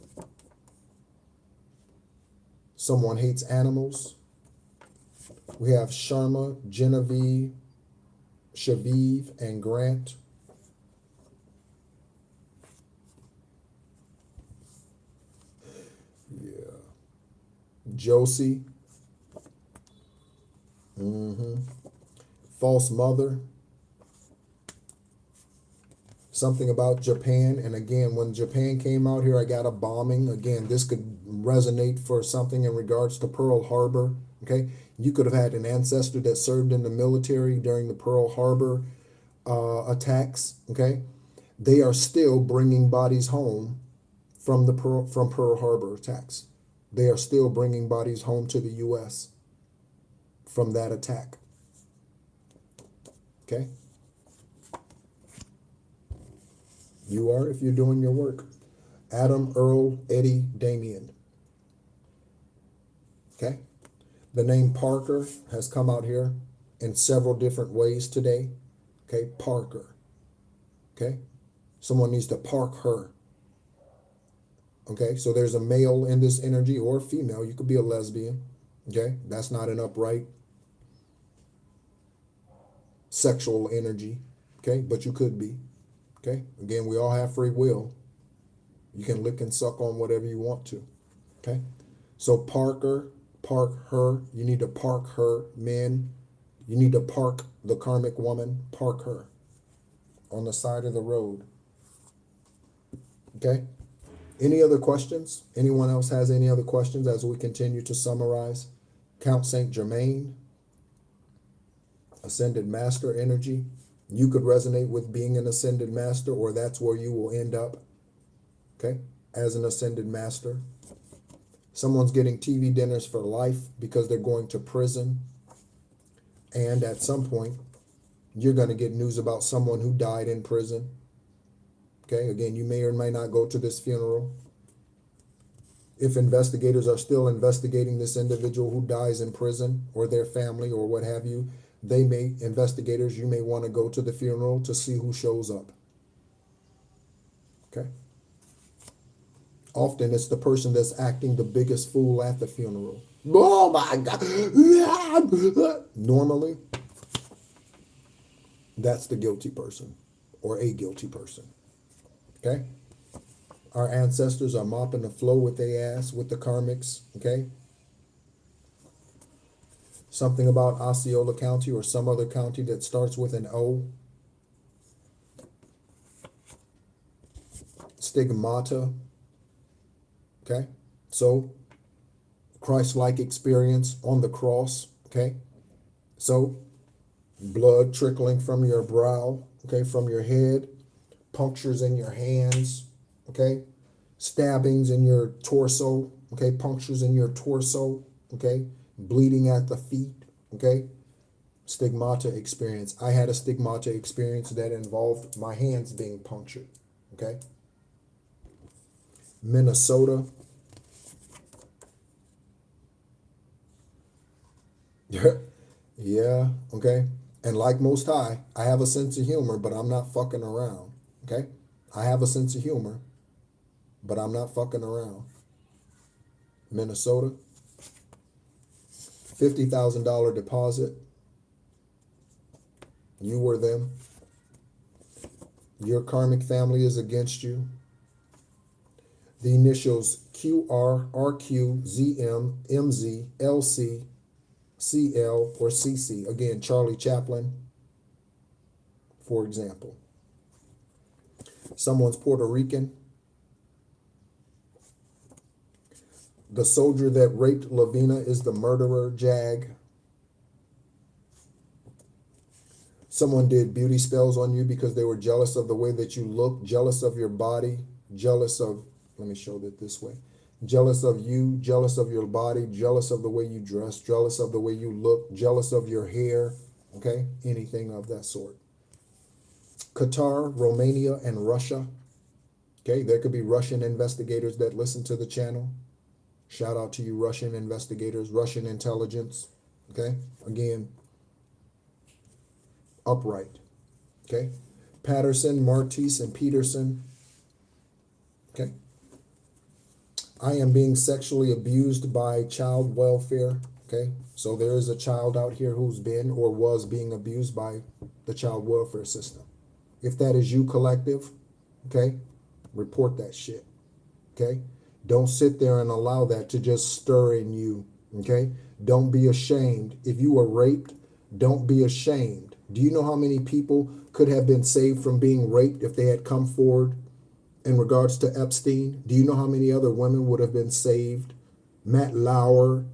Someone hates animals. We have Sharma, Genevieve, Shaviv, and Grant. Josie. False mother. Something about Japan. And again, when Japan came out here, I got a bombing. Again, this could resonate for something in regards to Pearl Harbor. Okay. You could have had an ancestor that served in the military during the Pearl Harbor attacks. Okay. They are still bringing bodies home from Pearl Harbor attacks. They are still bringing bodies home to the U.S. from that attack. Okay? You are if you're doing your work. Adam, Earl, Eddie, Damien. Okay? The name Parker has come out here in several different ways today. Okay? Parker. Okay? Someone needs to park her. Okay? So there's a male in this energy or a female. You could be a lesbian. Okay? That's not an upright sexual energy. Okay? But you could be. Okay? Again, we all have free will. You can lick and suck on whatever you want to. Okay? So Parker, park her. You need to park her, men. You need to park the karmic woman. Park her on the side of the road. Okay? Any other questions? Anyone else has any other questions as we continue to summarize? Count Saint Germain, Ascended Master energy. You could resonate with being an Ascended Master, or that's where you will end up, okay, as an Ascended Master. Someone's getting TV dinners for life because they're going to prison. And at some point, you're going to get news about someone who died in prison. Okay, again, you may or may not go to this funeral. If investigators are still investigating this individual who dies in prison, or their family, or what have you, investigators, you may want to go to the funeral to see who shows up. Okay. Often it's the person that's acting the biggest fool at the funeral. Oh my God. Normally, that's the guilty person or a guilty person. Okay. Our ancestors are mopping the floor with their ass with the karmics. Okay. Something about Osceola County or some other county that starts with an O. Stigmata. Okay. So, Christ-like experience on the cross. Okay. So, blood trickling from your brow. Okay. From your head. Punctures in your hands. Okay. Stabbings in your torso. Okay. Punctures in your torso. Okay. Bleeding at the feet. Okay. Stigmata experience. I had a stigmata experience that involved my hands being punctured. Okay. Minnesota. Yeah. Okay. And like Most High, I have a sense of humor, but I'm not fucking around. Okay. I have a sense of humor, but I'm not fucking around. Minnesota. $50,000 deposit. You were them. Your karmic family is against you. The initials QR, RQ, ZM, MZ, LC, CL, or CC. Again, Charlie Chaplin, for example. Someone's Puerto Rican. The soldier that raped Lavina is the murderer, Jag. Someone did beauty spells on you because they were jealous of the way that you look, jealous of your body, jealous of, let me show that this way, jealous of you, jealous of your body, jealous of the way you dress, jealous of the way you look, jealous of your hair, okay? Anything of that sort. Qatar, Romania, and Russia. Okay, there could be Russian investigators that listen to the channel. Shout out to you, Russian investigators, Russian intelligence. Okay, again, upright. Okay, Patterson, Martise, and Peterson. Okay, I am being sexually abused by child welfare. Okay, so there is a child out here who's been or was being abused by the child welfare system. If that is you, collective, okay, report that shit. Okay, Don't sit there and allow that to just stir in you, okay? Don't be ashamed. If you were raped, don't be ashamed. Do you know how many people could have been saved from being raped if they had come forward in regards to Epstein? Do you know how many other women would have been saved? Matt Lauer,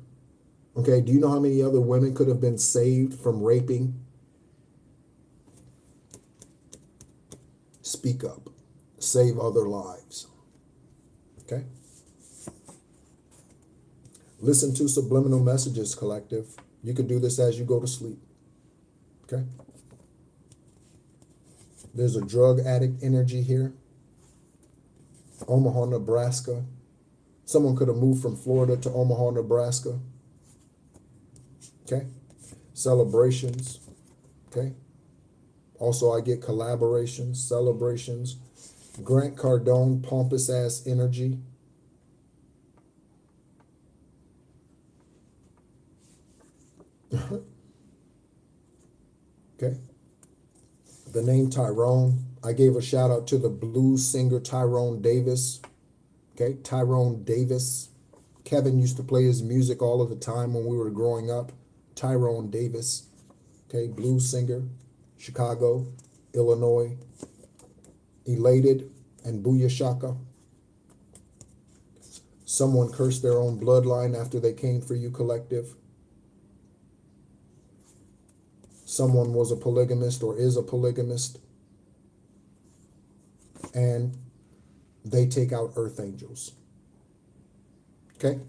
okay? Do you know how many other women could have been saved from raping? Speak up. Save other lives, okay? Listen to subliminal messages, collective. You can do this as you go to sleep, okay? There's a drug addict energy here. Omaha, Nebraska. Someone could have moved from Florida to Omaha, Nebraska. Okay? Celebrations. Okay? Also, I get collaborations, celebrations. Grant Cardone, pompous ass energy. Okay? The name Tyrone. I gave a shout out to the blues singer Tyrone Davis. Okay, Tyrone Davis. Kevin used to play his music all of the time when we were growing up. Tyrone Davis. Okay, blues singer, Chicago, Illinois. Elated and Booyashaka. Someone cursed their own bloodline after they came for you, collective. Someone was a polygamist or is a polygamist. And they take out earth angels. Okay?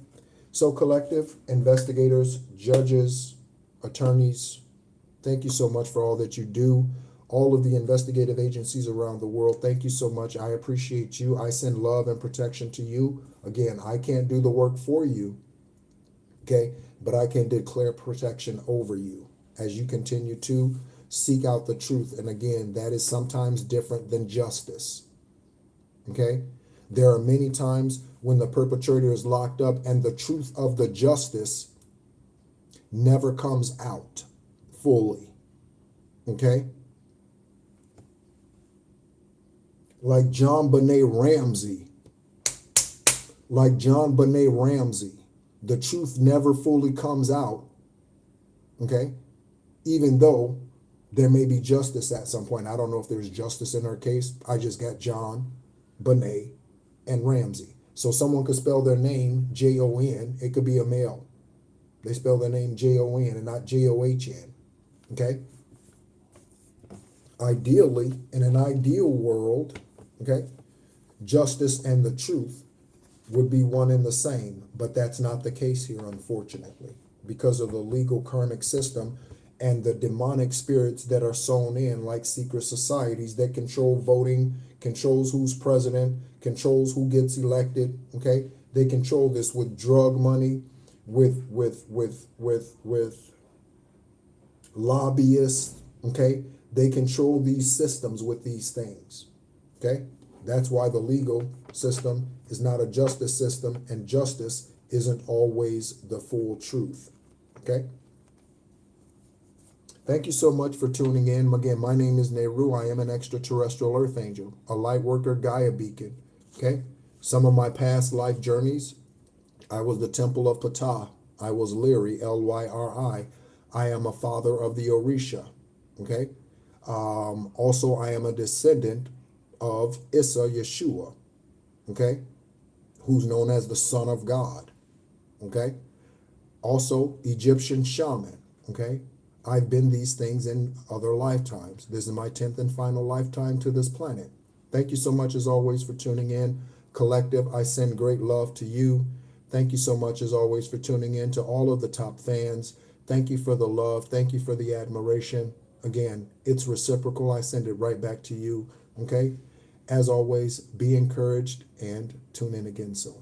So collective, investigators, judges, attorneys, thank you so much for all that you do. All of the investigative agencies around the world, thank you so much. I appreciate you. I send love and protection to you. Again, I can't do the work for you, okay? But I can declare protection over you as you continue to seek out the truth. And again, that is sometimes different than justice, okay? There are many times when the perpetrator is locked up and the truth of the justice never comes out fully, okay? Like John Benet Ramsey, the truth never fully comes out, okay? Even though there may be justice at some point. I don't know if there's justice in her case. I just got John, Benet, and Ramsey. So someone could spell their name Jon. It could be a male. They spell their name Jon and not John, okay? Ideally, in an ideal world, okay, justice and the truth would be one and the same, but that's not the case here, unfortunately, because of the legal karmic system and the demonic spirits that are sown in, like secret societies that control voting, controls who's president, controls who gets elected, okay? They control this with drug money, with lobbyists, okay? They control these systems with these things, okay? That's why the legal system is not a justice system, and justice isn't always the full truth, okay? Thank you so much for tuning in. Again, my name is NEHRU. I am an extraterrestrial earth angel, a light worker, Gaia beacon, okay? Some of my past life journeys, I was the Temple of Ptah. I was Lyri, Lyri. I am a father of the Orisha, okay? Also, I am a descendant of Issa Yeshua, okay? Who's known as the Son of God, okay? Also, Egyptian shaman, okay? I've been these things in other lifetimes. This is my 10th and final lifetime to this planet. Thank you so much, as always, for tuning in. Collective, I send great love to you. Thank you so much, as always, for tuning in. To all of the top fans, thank you for the love. Thank you for the admiration. Again, it's reciprocal. I send it right back to you, okay? As always, be encouraged and tune in again soon.